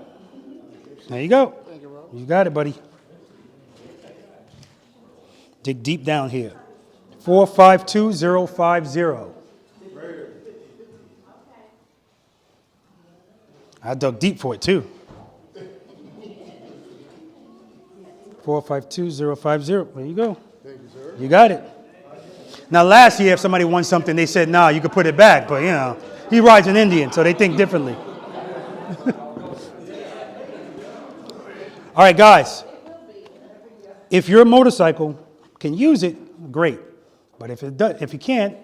There you go. You got it, buddy. Dig deep down here. 452050. I dug deep for it too. 452050. There you go. Thank you, sir. You got it. Now, last year, if somebody won something, they said, nah, you could put it back. But, you know, he rides an Indian, so they think differently. All right, guys. If your motorcycle can use it, great. But if you can't,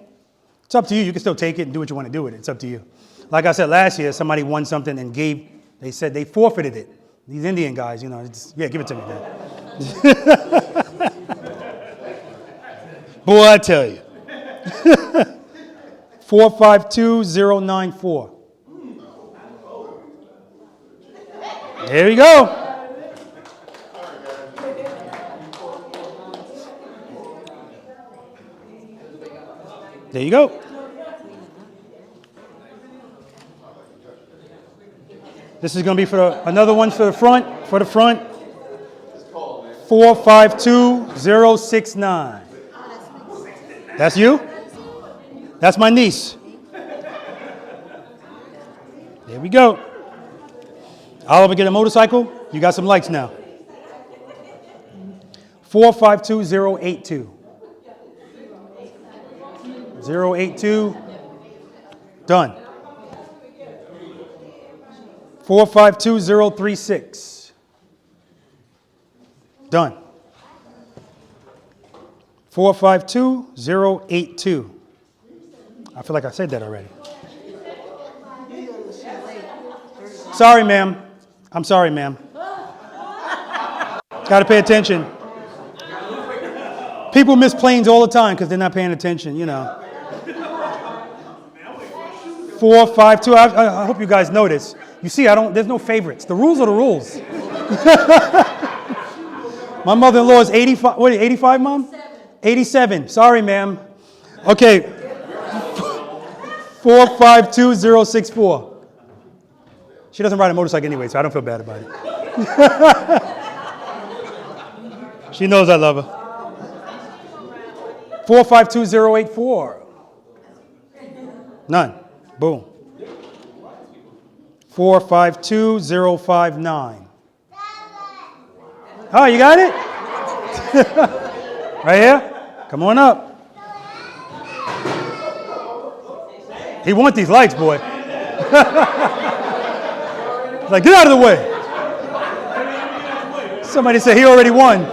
it's up to you. You can still take it and do what you want to do with it. It's up to you. Like I said, last year, somebody won something and they said they forfeited it. These Indian guys, you know, yeah, give it to me, man. Boy, I tell you. 452094. There you go. There you go. This is going to be for another one for the front. For the front. 452069. That's you? That's my niece. There we go. Oliver, get a motorcycle? You got some lights now. 452082. 082. Done. 452036. Done. 452082. I feel like I said that already. Sorry, ma'am. I'm sorry, ma'am. Got to pay attention. People miss planes all the time because they're not paying attention, you know. 452. I hope you guys notice. You see, there's no favorites. The rules are the rules. My mother-in-law is 85. What, 85, Mom? 87. Sorry, ma'am. Okay. 452064. She doesn't ride a motorcycle anyway, so I don't feel bad about it. She knows I love her. 452084. None. Boom. 452059. Oh, you got it? Right here? Come on up. He wants these lights, boy. He's like, get out of the way. Somebody said he already won.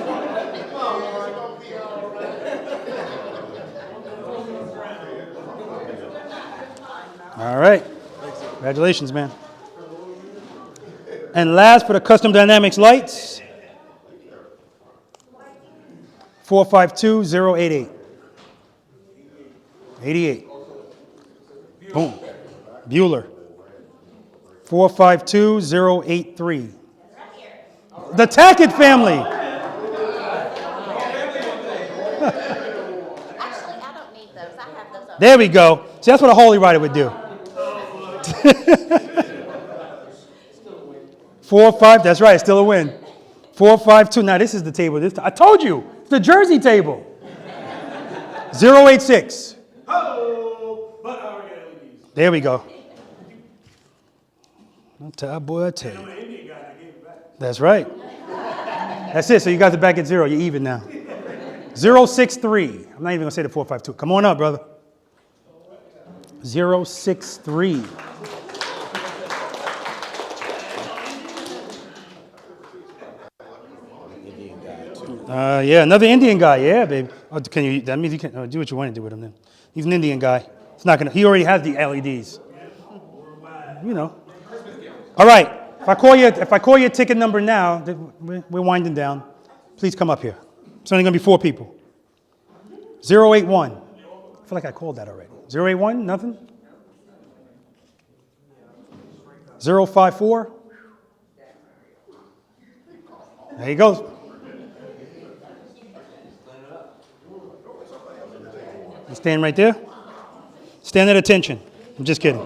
All right. Congratulations, man. And last for the custom dynamics lights, 452088. 88. Boom. Bueller. 452083. The Tackett family. Actually, I don't need those. I have those. There we go. See, that's what a Harley rider would do. 45, that's right, still a win. 452, now this is the table. I told you, it's the Jersey table. 086. There we go. I'll tell boy, I tell you. That's right. That's it, so you guys are back at 0, you're even now. 063, I'm not even gonna say the 452. Come on up, brother. 063. Yeah, another Indian guy. Yeah, baby. Oh, can you? That means you can do what you want to do with him. Then he's an Indian guy. It's not gonna. He already has the LEDs. You know. All right. If I call you a ticket number now, we're winding down. Please come up here. It's only gonna be 4 people. 081. I feel like I called that already. 081. Nothing. 054. There he goes. You stand right there. Stand at attention. I'm just kidding.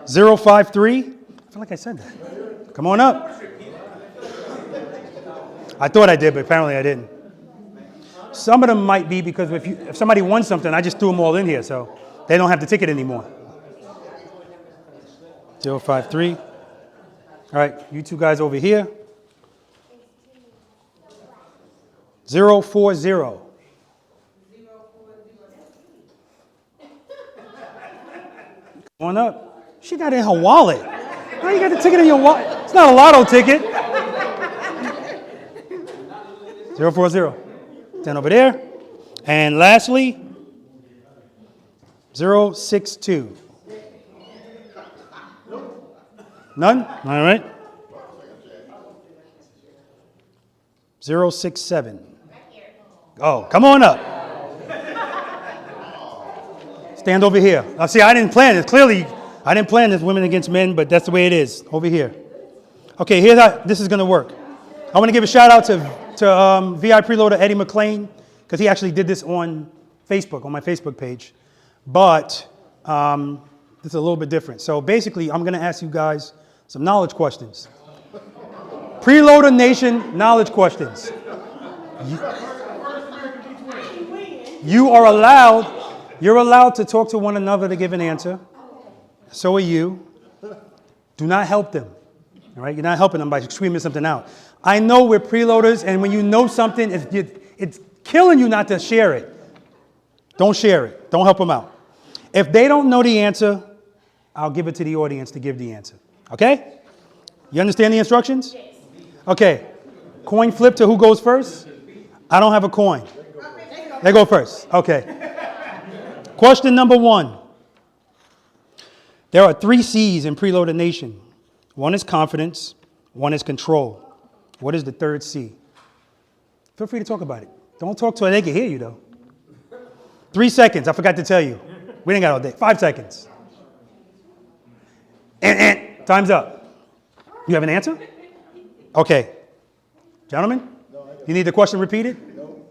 053. I feel like I said that. Come on up. I thought I did, but apparently I didn't. Some of them might be because if somebody won something, I just threw them all in here, so they don't have the ticket anymore. 053. All right, you two guys over here. 040. Come on up. She got it in her wallet. How you got the ticket in your wallet? It's not a lotto ticket. 040. Stand over there. And lastly, 062. None? All right. 067. Oh, come on up. Stand over here. Now, see, I didn't plan this. Clearly, I didn't plan this women against men, but that's the way it is. Over here. Okay, here's how this is going to work. I want to give a shout out to V.I.Preloader Eddie McLean, because he actually did this on Facebook, on my Facebook page. But this is a little bit different. So basically, I'm going to ask you guys some knowledge questions. Preloader Nation knowledge questions. You're allowed to talk to one another to give an answer. So are you. Do not help them. All right? You're not helping them by screaming something out. I know we're preloaders, and when you know something, it's killing you not to share it. Don't share it. Don't help them out. If they don't know the answer, I'll give it to the audience to give the answer. Okay? You understand the instructions? Yes. Okay. Coin flip to who goes first? I don't have a coin. They go first. Okay. Question number 1. There are 3 C's in Preloader Nation. 1 is confidence. 1 is control. What is the 3rd C? Feel free to talk about it. Don't talk till they can hear you, though. 3 seconds. I forgot to tell you. We didn't got all day. 5 seconds. Time's up. You have an answer? Okay. Gentlemen? You need the question repeated? No.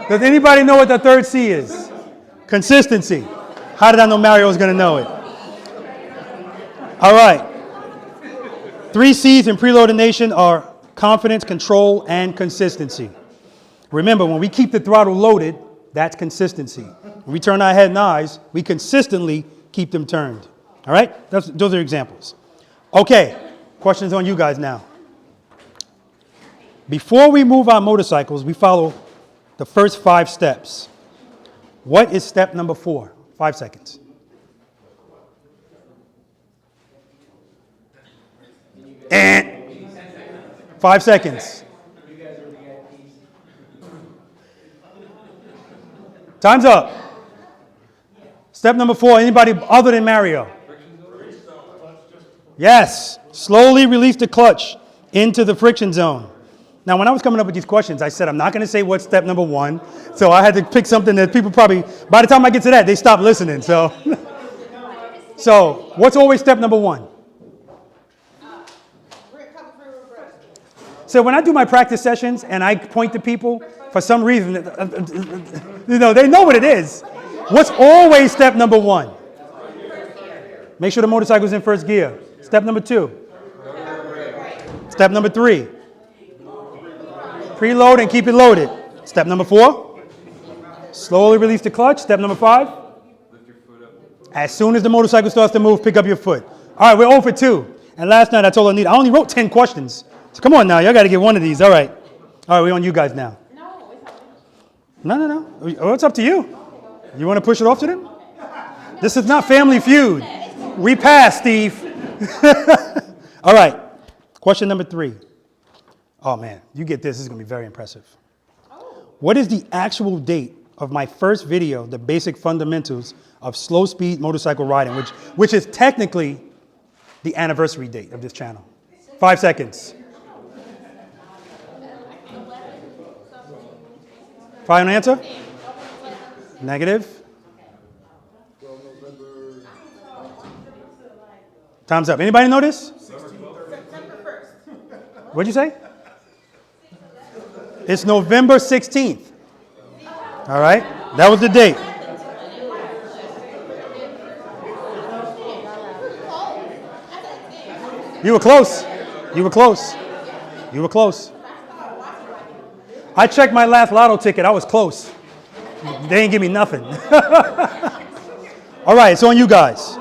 Does anybody know what the 3rd C is? Consistency. How did I know Mario was going to know it? All right. 3 C's in Preloader Nation are confidence, control, and consistency. Remember, when we keep the throttle loaded, that's consistency. When we turn our head and eyes, we consistently keep them turned. All right? Those are examples. Okay. Questions on you guys now. Before we move our motorcycles, we follow the first 5 steps. What is step number 4? 5 seconds. And 5 seconds. Time's up. Step number 4. Anybody other than Mario? Yes. Slowly release the clutch into the friction zone. Now, when I was coming up with these questions, I said I'm not going to say what's step number 1. So I had to pick something that people probably, by the time I get to that, they stop listening. So, what's always step number 1? So when I do my practice sessions and I point to people, for some reason, they know what it is. What's always step number 1? Make sure the motorcycle's in first gear. Step number 2. Step number 3. Preload and keep it loaded. Step number 4. Slowly release the clutch. Step number 5. As soon as the motorcycle starts to move, pick up your foot. All right, we're 0 for 2. And last night I told Anita, I only wrote 10 questions. So come on now, y'all got to get one of these. All right. All right, we're on you guys now. No. Oh, it's up to you. You want to push it off to them? This is not Family Feud. We passed, Steve. All right. Question number 3. Oh, man, you get this. This is going to be very impressive. What is the actual date of my first video, The Basic Fundamentals of Slow Speed Motorcycle Riding, which is technically the anniversary date of this channel? 5 seconds. Final answer? Negative. Time's up. Anybody know this? What'd you say? It's November 16th. All right? That was the date. You were close. You were close. You were close. I checked my last lotto ticket. I was close. They didn't give me nothing. All right, it's on you guys.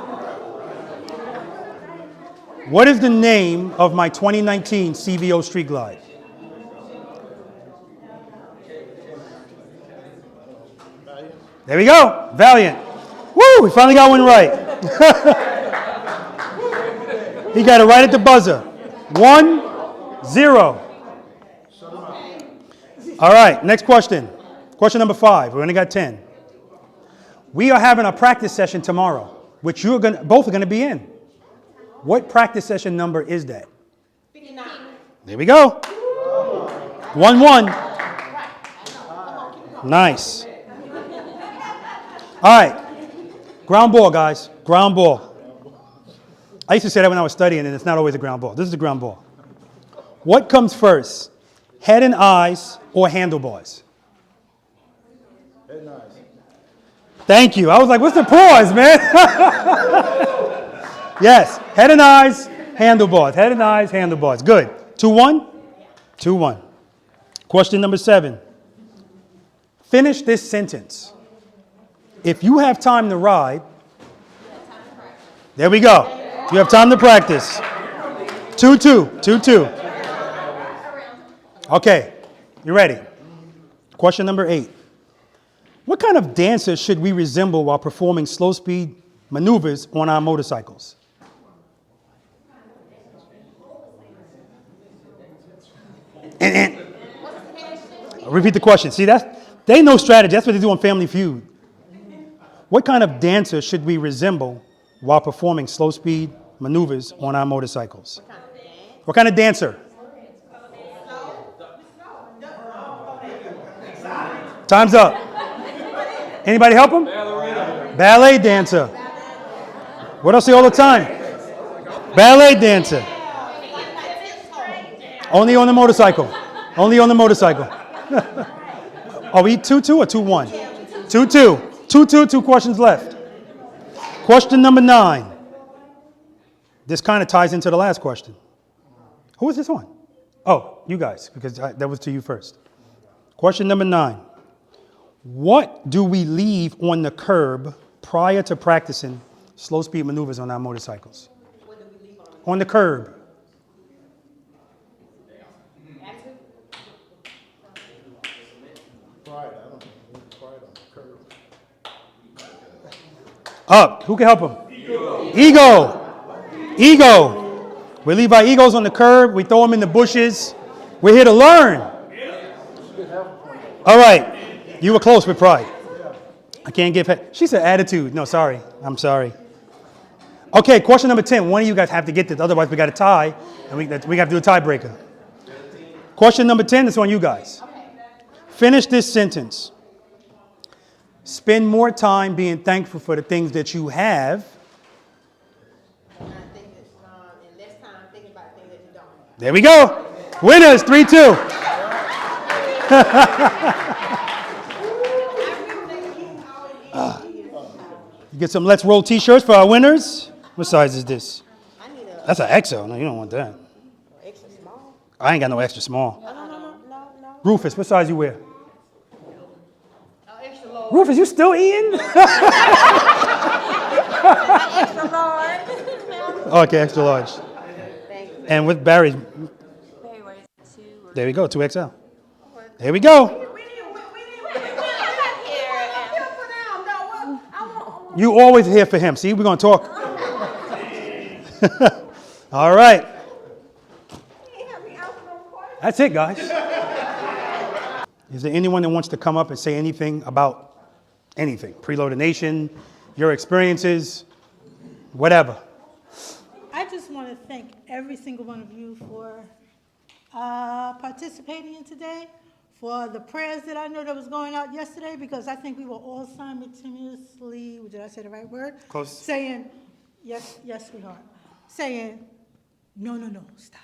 What is the name of my 2019 CVO Street Glide? There we go. Valiant. Woo, we finally got one right. He got it right at the buzzer. 1-0. All right, next question. Question number 5. We only got 10. We are having a practice session tomorrow, which both are going to be in. What practice session number is that? 59. There we go. 1-1. Nice. All right. Ground ball, guys. Ground ball. I used to say that when I was studying, and it's not always a ground ball. This is a ground ball. What comes first? Head and eyes or handlebars? Head and eyes. Thank you. I was like, what's the pause, man? Yes. Head and eyes, handlebars. Head and eyes, handlebars. Good. 2-1? 2-1. Question number 7. Finish this sentence. If you have time to ride, there we go. You have time to practice. 2-2, 2-2. Okay, you ready? Question number 8. What kind of dancer should we resemble while performing slow speed maneuvers on our motorcycles? And I'll repeat the question. See, they know strategy. That's what they do on Family Feud. What kind of dancer should we resemble while performing slow speed maneuvers on our motorcycles? What kind of dancer? Time's up. Anybody help him? Ballet dancer. What else say all the time? Ballet dancer. Only on the motorcycle. Only on the motorcycle. Are we 2-2 or 2-1? 2-2. 2-2, 2 questions left. Question number 9. This kind of ties into the last question. Who is this on? Oh, you guys, because that was to you first. Question number 9. What do we leave on the curb prior to practicing slow speed maneuvers on our motorcycles? What do we leave on the curb? Up. Who can help him? Ego. We leave our egos on the curb. We throw them in the bushes. We're here to learn. All right. You were close with pride. I can't give her. She said attitude. No, sorry. I'm sorry. Okay, question number 10. One of you guys have to get this. Otherwise, we got a tie. And we have to do a tiebreaker. Question number 10 is on you guys. Finish this sentence. Spend more time being thankful for the things that you have. And less time thinking about things that you don't have. There we go. Winners, 3-2. You get some Let's Roll t-shirts for our winners. What size is this? That's an XL. No, you don't want that. Extra small? I ain't got no extra small. No. Rufus, what size you wear? Extra large. Rufus, you still eating? Extra large. Okay, extra large. Thank you. And with Barry's, Anyway, 2 or there we go, 2XL. There we go. You always here for him. See, we're going to talk. All right. That's it, guys. Is there anyone that wants to come up and say anything about anything? Preloader Nation, your experiences, whatever. I just want to thank every single one of you for participating in today, for the prayers that I know that was going out yesterday, because I think we were all simultaneously, did I say the right word? Close. Saying, yes, sweetheart. Saying, no, stop.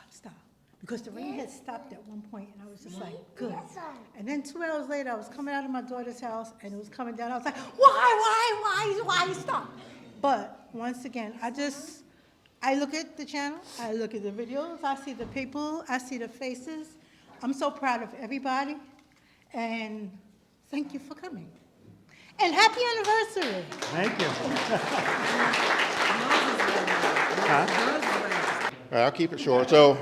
Because the rain had stopped at one point, and I was just like, good. And then 2 hours later, I was coming out of my daughter's house, and it was coming down. I was like, why stop? But once again, I look at the channel, I look at the videos, I see the people, I see the faces. I'm so proud of everybody, and thank you for coming. And happy anniversary. Thank you. I'll keep it short. So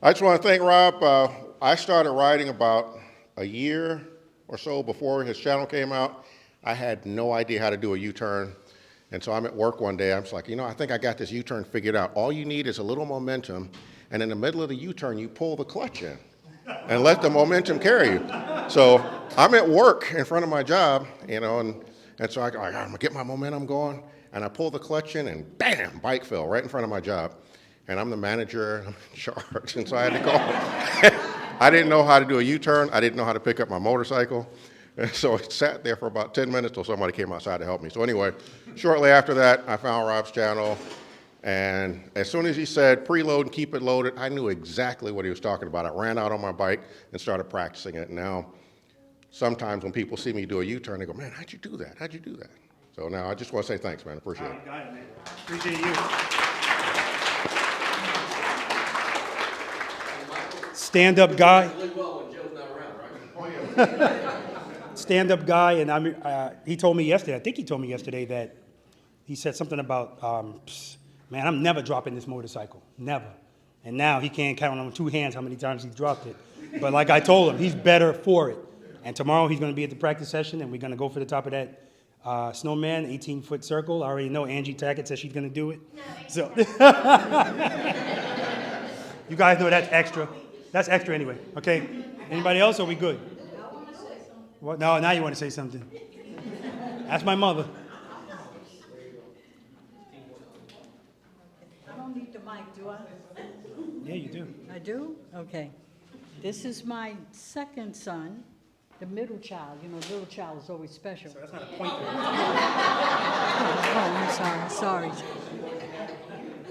I just want to thank Rob. I started riding about a year or so before his channel came out. I had no idea how to do a U-turn. And so I'm at work one day. I'm just like, I think I got this U-turn figured out. All you need is a little momentum. And in the middle of the U-turn, you pull the clutch in and let the momentum carry you. So I'm at work in front of my job, and so I'm gonna get my momentum going, and I pull the clutch in, and bam, bike fell right in front of my job. And I'm the manager, I'm in charge, and so I had to go. I didn't know how to do a U-turn. I didn't know how to pick up my motorcycle. And so I sat there for about 10 minutes till somebody came outside to help me. So anyway, shortly after that, I found Rob's channel. And as soon as he said preload and keep it loaded, I knew exactly what he was talking about. I ran out on my bike and started practicing it. Now, sometimes when people see me do a U-turn, they go, man, how'd you do that? How'd you do that? So now I just want to say thanks, man. Appreciate it. Got it, man. Appreciate you. Stand-up guy. stand-up guy, and he told me yesterday, I think he told me yesterday that he said something about, man, I'm never dropping this motorcycle, never. And now he can't count on 2 hands how many times he's dropped it. But like I told him, he's better for it. And tomorrow he's going to be at the practice session, and we're going to go for the top of that snowman, 18-foot circle. I already know Angie Tackett says she's going to do it. So you guys know that's extra. That's extra anyway, okay? Anybody else, or are we good? What? No, now you want to say something. That's my mother. I don't need the mic, do I? Yeah, you do. I do? Okay. This is my second son, the middle child. You know, little child is always special. So that's not a pointer. Oh, I'm sorry.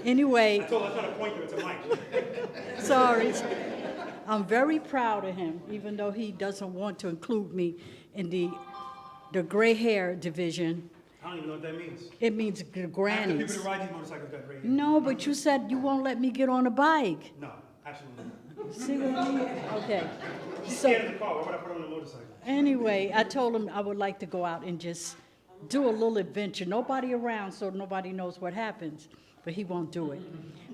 Anyway. I told her that's not a pointer, it's a mic. Sorry. I'm very proud of him, even though he doesn't want to include me in the gray hair division. I don't even know what that means. It means After grannies. people that ride these motorcycles got gray hair. No, but you said you won't let me get on a bike. No, absolutely not. See what I mean? Okay. She's So scared of the car. Why would I put her on the motorcycle? anyway, I told him I would like to go out and just do a little adventure. Nobody around, so nobody knows what happens. But he won't do it.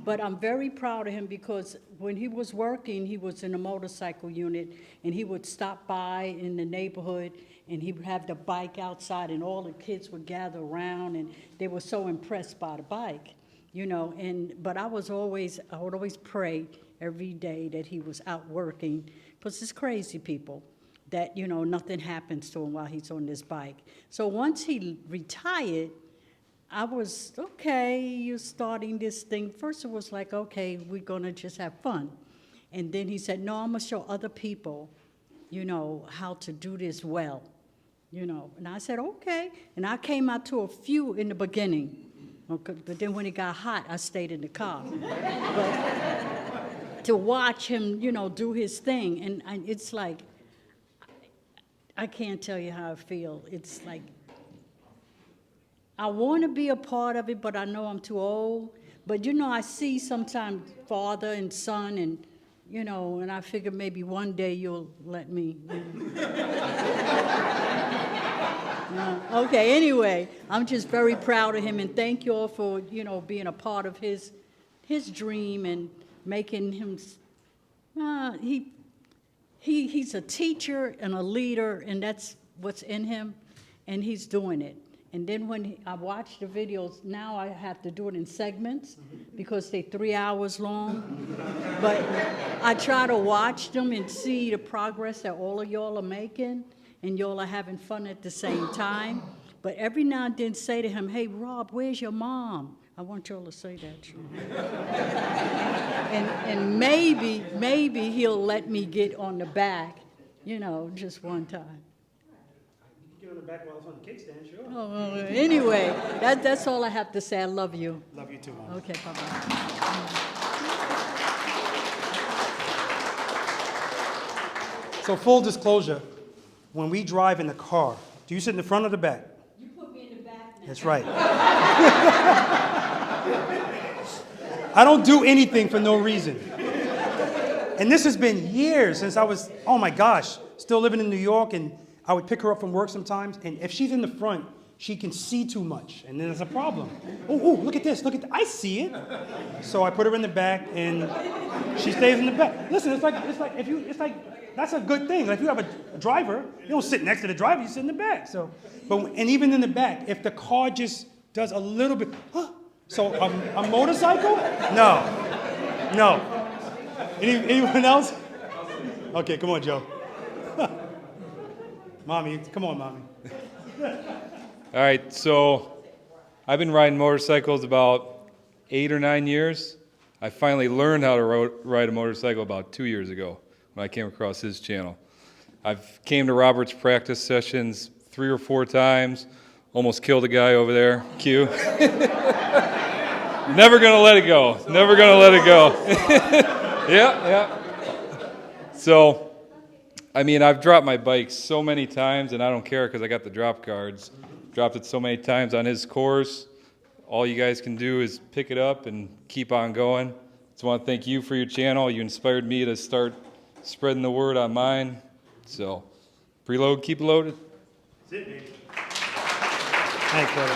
But I'm very proud of him because when he was working, he was in a motorcycle unit, and he would stop by in the neighborhood, and he would have the bike outside, and all the kids would gather around, and they were so impressed by the bike, you know. But I would always pray every day that he was out working, because it's crazy people that, you know, nothing happens to him while he's on this bike. So once he retired, I was, okay, you're starting this thing. First it was like, okay, we're going to just have fun. And then he said, no, I'm going to show other people, you know, how to do this well, you know. And I said, okay. And I came out to a few in the beginning. Okay, but then when it got hot, I stayed in the car. But to watch him, you know, do his thing, and it's like, I can't tell you how I feel. It's like, I want to be a part of it, but I know I'm too old. But, you know, I see sometimes father and son, and, you know, and I figure maybe one day you'll let me. Okay, anyway, I'm just very proud of him, and thank you all for, you know, being a part of his dream and making him, he's a teacher and a leader, and that's what's in him, and he's doing it. And then when I watch the videos, now I have to do it in segments because they're 3 hours long. But I try to watch them and see the progress that all of y'all are making, and y'all are having fun at the same time. But every now and then say to him, hey, Rob, where's your mom? I want y'all to say that. And maybe he'll let me get on the back, you know, just one time. Get on the back while it's on the kickstand, sure. Oh, anyway, that's all I have to say. I love you. Love you too, Mom. Okay, bye-bye. So full disclosure, when we drive in the car, do you sit in the front or the back? You put me in the back now. That's right. I don't do anything for no reason. And this has been years since I was, oh my gosh, still living in New York, and I would pick her up from work sometimes, and if she's in the front, she can see too much, and then there's a problem. Oh, look at this, I see it. So I put her in the back, and she stays in the back. Listen, it's like that's a good thing. Like if you have a driver, you don't sit next to the driver, you sit in the back. So, and even in the back, if the car just does a little bit, so a motorcycle? No. Anyone else? Okay, come on, Joe. Mommy, come on, Mommy. All right, so I've been riding motorcycles about 8 or 9 years. I finally learned how to ride a motorcycle about 2 years ago when I came across his channel. I've came to Robert's practice sessions 3 or 4 times, almost killed a guy over there, Q. Never gonna let it go, never gonna let it go. Yeah. So, I mean, I've dropped my bike so many times, and I don't care because I got the drop cards. Dropped it so many times on his course. All you guys can do is pick it up and keep on going. Just want to thank you for your channel. You inspired me to start spreading the word on mine. So, preload, keep loaded. That's it, baby. Thanks, brother.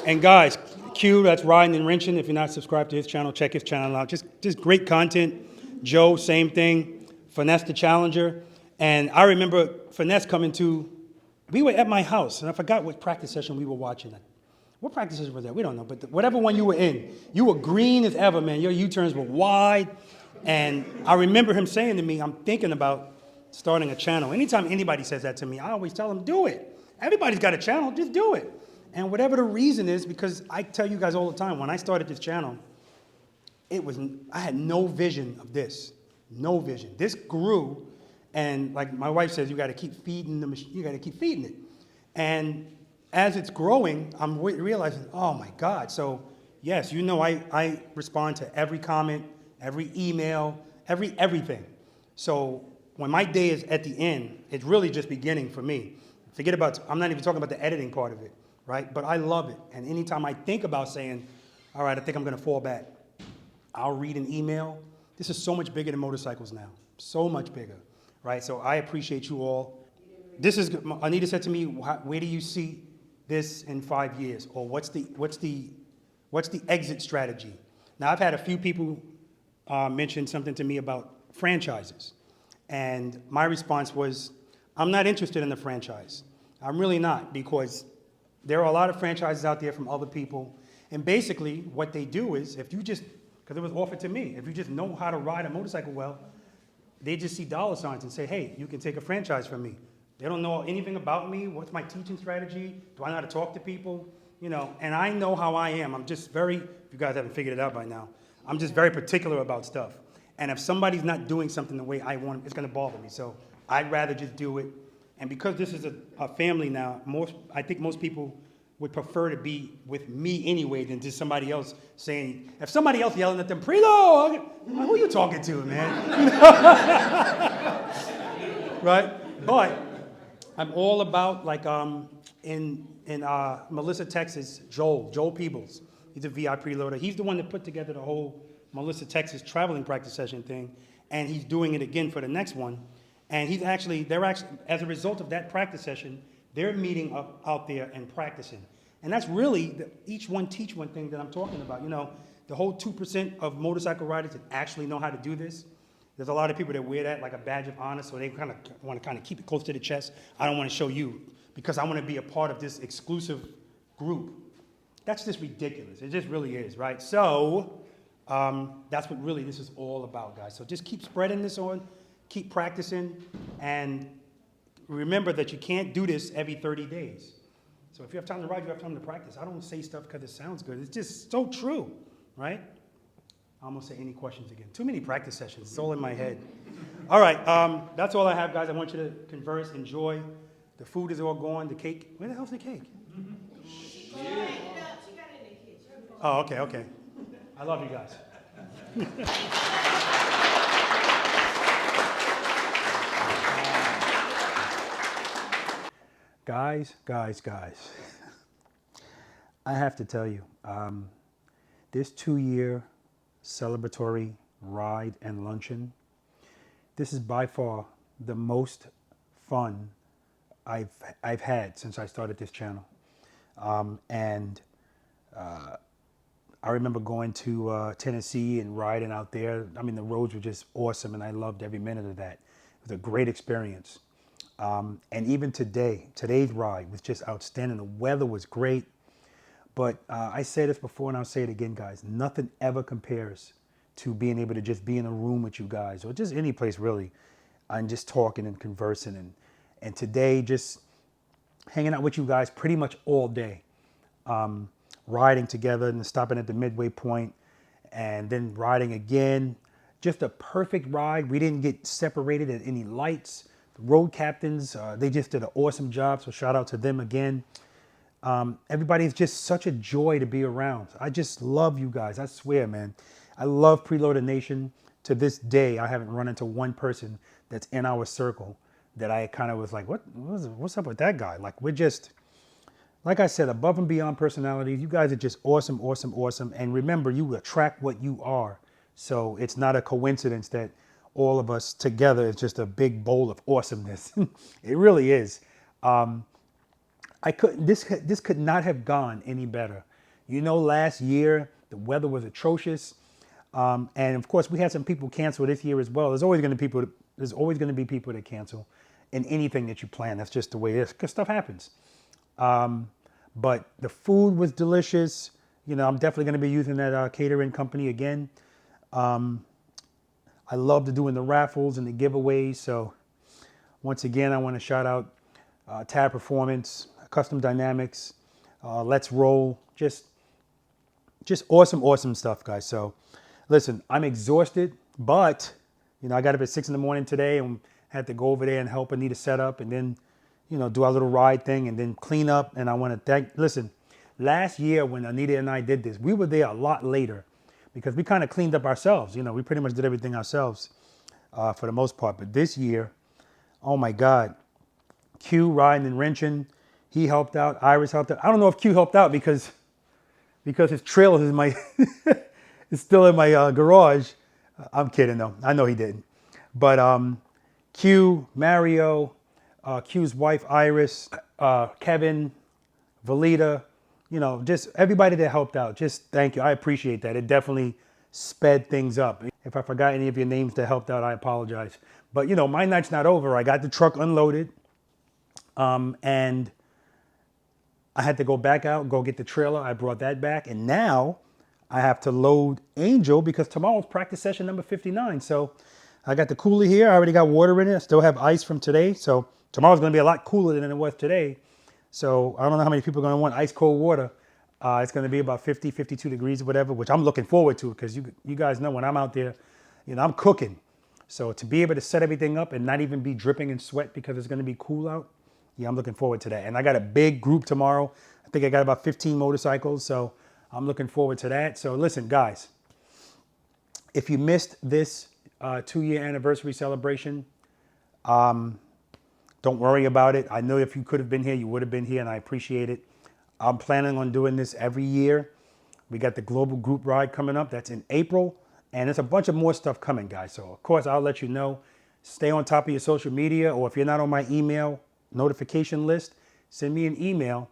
And guys, Q, that's Riding and Wrenching. If you're not subscribed to his channel, check his channel out. Just great content. Joe, same thing. Finesse the Challenger. And I remember Finesse coming to, we were at my house, and I forgot what practice session we were watching. What practice session was that? We don't know, but whatever one you were in, you were green as ever, man. Your U-turns were wide. And I remember him saying to me, I'm thinking about starting a channel. Anytime anybody says that to me, I always tell them, do it. Everybody's got a channel, just do it. And whatever the reason is, because I tell you guys all the time, when I started this channel, I had no vision of this, no vision. This grew, and like my wife says, you got to keep feeding the machine, you got to keep feeding it. And as it's growing, I'm realizing, oh my God. So yes, you know, I respond to every comment, every email, everything. So when my day is at the end, it's really just beginning for me. Forget about, I'm not even talking about the editing part of it, right? But I love it. And anytime I think about saying, all right, I think I'm gonna fall back, I'll read an email. This is so much bigger than motorcycles now, so much bigger, right? So I appreciate you all. This is, Anita said to me, where do you see this in 5 years? Or what's the exit strategy? Now I've had a few people mention something to me about franchises. And my response was, I'm not interested in the franchise. I'm really not, because there are a lot of franchises out there from other people. And basically what they do is, if you just, because it was offered to me, if you just know how to ride a motorcycle well, they just see dollar signs and say, hey, you can take a franchise from me. They don't know anything about me. What's my teaching strategy? Do I know how to talk to people? You know, and I know how I am. I'm just very, if you guys haven't figured it out by now, I'm just very particular about stuff. And if somebody's not doing something the way I want, it's gonna bother me. So I'd rather just do it. And because this is a family now, I think most people would prefer to be with me anyway than just somebody else saying, if somebody else yelling at them, preload, who are you talking to, man? Right? But I'm all about, like, in Melissa, Texas, Joel Peebles. He's a V.I.Preloader. He's the one that put together the whole Melissa, Texas traveling practice session thing, and he's doing it again for the next one. And they're actually, as a result of that practice session, they're meeting up out there and practicing. And that's really the each one teach one thing that I'm talking about. You know, the whole 2% of motorcycle riders that actually know how to do this. There's a lot of people that wear that like a badge of honor, so they kind of want to keep it close to the chest. I don't want to show you because I want to be a part of this exclusive group. That's just ridiculous. It just really is, right? So that's what really this is all about, guys. So just keep spreading this on, keep practicing, and remember that you can't do this every 30 days. So if you have time to ride, you have time to practice. I don't say stuff because it sounds good. It's just so true, right? I almost say any questions again. Too many practice sessions. It's all in my head. All right, that's all I have, guys. I want you to converse, enjoy. The food is all gone. The cake, where the hell's the cake? Oh, okay. I love you guys. Guys. I have to tell you, this 2-year celebratory ride and luncheon, this is by far the most fun I've had since I started this channel. I remember going to Tennessee and riding out there. I mean, the roads were just awesome, and I loved every minute of that. It was a great experience. And even today's ride was just outstanding. The weather was great. But I said this before, and I'll say it again, guys. Nothing ever compares to being able to just be in a room with you guys, or just any place really, and just talking and conversing. And today, just hanging out with you guys pretty much all day. Riding together and stopping at the midway point and then riding again. Just a perfect ride. We didn't get separated at any lights. The road captains, they just did an awesome job, so shout out to them again. Everybody's just such a joy to be around. I just love you guys, I swear, man. I love Preloader Nation. To this day, I haven't run into one person that's in our circle that I kind of was like, what's up with that guy? Like, we're just, like I said, above and beyond personalities. You guys are just awesome. And remember, you attract what you are. So it's not a coincidence that all of us together is just a big bowl of awesomeness. It really is. This could not have gone any better. You know, last year the weather was atrocious, and of course we had some people cancel this year as well. There's always going to be people that cancel in anything that you plan. That's just the way it is, because stuff happens. But the food was delicious. You know, I'm definitely going to be using that catering company again. I loved doing the raffles and the giveaways. So once again, I want to shout out Tab Performance, Custom Dynamics, Let's Roll. Just awesome stuff, guys. So listen, I'm exhausted, but you know, I got up at 6 in the morning today and had to go over there and help Anita set up, and then, you know, do our little ride thing and then clean up. And I want to listen, last year when Anita and I did this, we were there a lot later because we kind of cleaned up ourselves. You know, we pretty much did everything ourselves for the most part. But this year, oh my God, Q riding and wrenching, he helped out. Iris helped out. I don't know if Q helped out because his trailer is my is still in my garage. I'm kidding though. I know he didn't. But Q, Mario, Q's wife Iris, Kevin, Valita, you know, just everybody that helped out. Just thank you. I appreciate that. It definitely sped things up. If I forgot any of your names that helped out, I apologize. But you know, my night's not over. I got the truck unloaded, and I had to go back out, go get the trailer. I brought that back, and now I have to load Angel because tomorrow's practice session number 59. So I got the cooler here. I already got water in it. I still have ice from today. So tomorrow's going to be a lot cooler than it was today. So I don't know how many people are going to want ice cold water. It's going to be about 50, 52 degrees or whatever, which I'm looking forward to because you guys know when I'm out there, you know, I'm cooking. So to be able to set everything up and not even be dripping in sweat because it's going to be cool out, yeah, I'm looking forward to that. And I got a big group tomorrow. I think I got about 15 motorcycles. So I'm looking forward to that. So listen, guys, if you missed this 2-year anniversary celebration, don't worry about it. I know if you could have been here, you would have been here, and I appreciate it. I'm planning on doing this every year. We got the global group ride coming up. That's in April. And there's a bunch of more stuff coming, guys. So, of course, I'll let you know. Stay on top of your social media, or if you're not on my email notification list, send me an email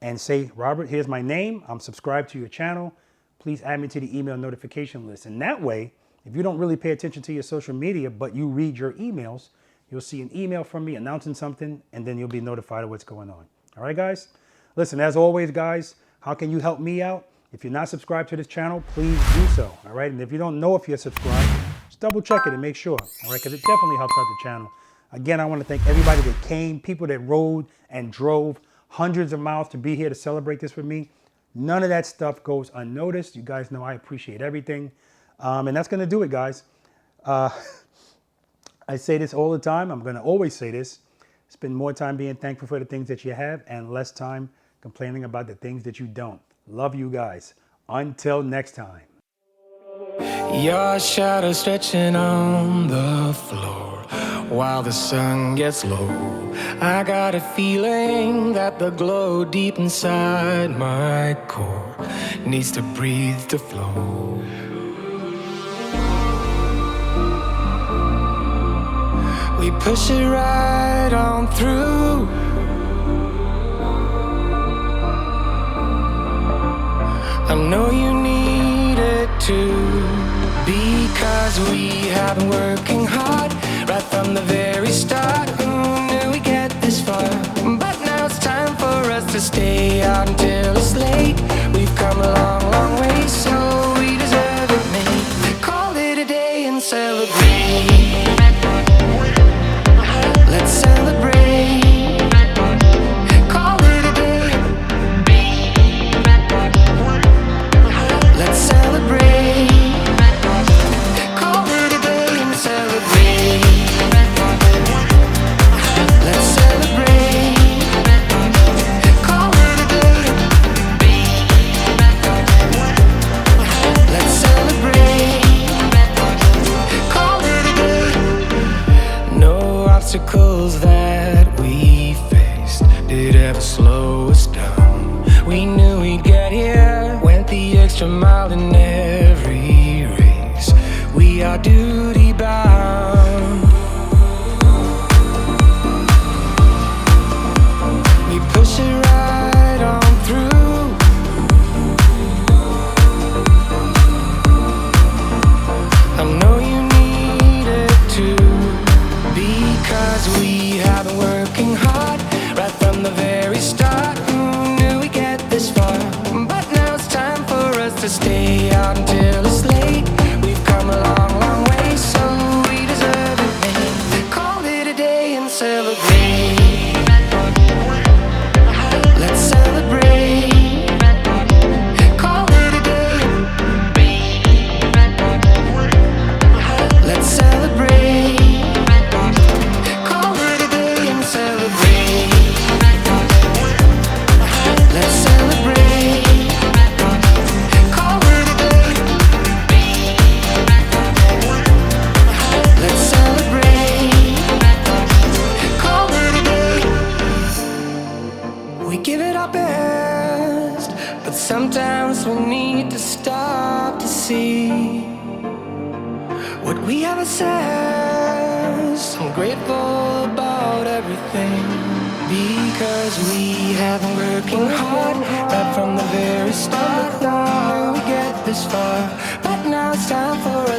and say, Robert, here's my name. I'm subscribed to your channel. Please add me to the email notification list. And that way, if you don't really pay attention to your social media, but you read your emails, you'll see an email from me announcing something, and then you'll be notified of what's going on. All right, guys? Listen, as always, guys, how can you help me out? If you're not subscribed to this channel, please do so. All right? And if you don't know if you're subscribed, just double check it and make sure. All right? Because it definitely helps out the channel. Again, I want to thank everybody that came, people that rode and drove hundreds of miles to be here to celebrate this with me. None of that stuff goes unnoticed. You guys know I appreciate everything. And that's going to do it, guys. I say this all the time. I'm going to always say this. Spend more time being thankful for the things that you have and less time complaining about the things that you don't. Love you guys. Until next time. Your shadow stretching on the floor while the sun gets low. I got a feeling that the glow deep inside my core needs to breathe to flow. We push it right on through. I know you need it too, because we have been working hard right from the very start. Who knew we'd get this far? But now it's time for us to stay out until it's late. We've come a long, long way, so we deserve it, mate. Call it a day and celebrate. Let's celebrate. Call it a day. Let's celebrate. Call it a day and celebrate. Let's celebrate. Call it a day. Let's celebrate. Call it a day. No obstacles that we faced did ever slow us down. We knew we'd get here, went the extra mile in every race. We are duty bound. I know you need it too, because we have been working hard right from the very start. Who knew we'd get this far? But now it's time for us to stay out until it's late. We've come a long, long way, so we deserve it, man. Call it a day and celebrate. Let's celebrate. Call it a day. Let's celebrate. Call it a day and celebrate. Let's celebrate. Call it a day. Let's celebrate. Call it a day. We give it our best, but sometimes we need to stop to see what we have assessed. I'm grateful about everything, because we have been working hard right from the very start. We get this far, but now it's time for us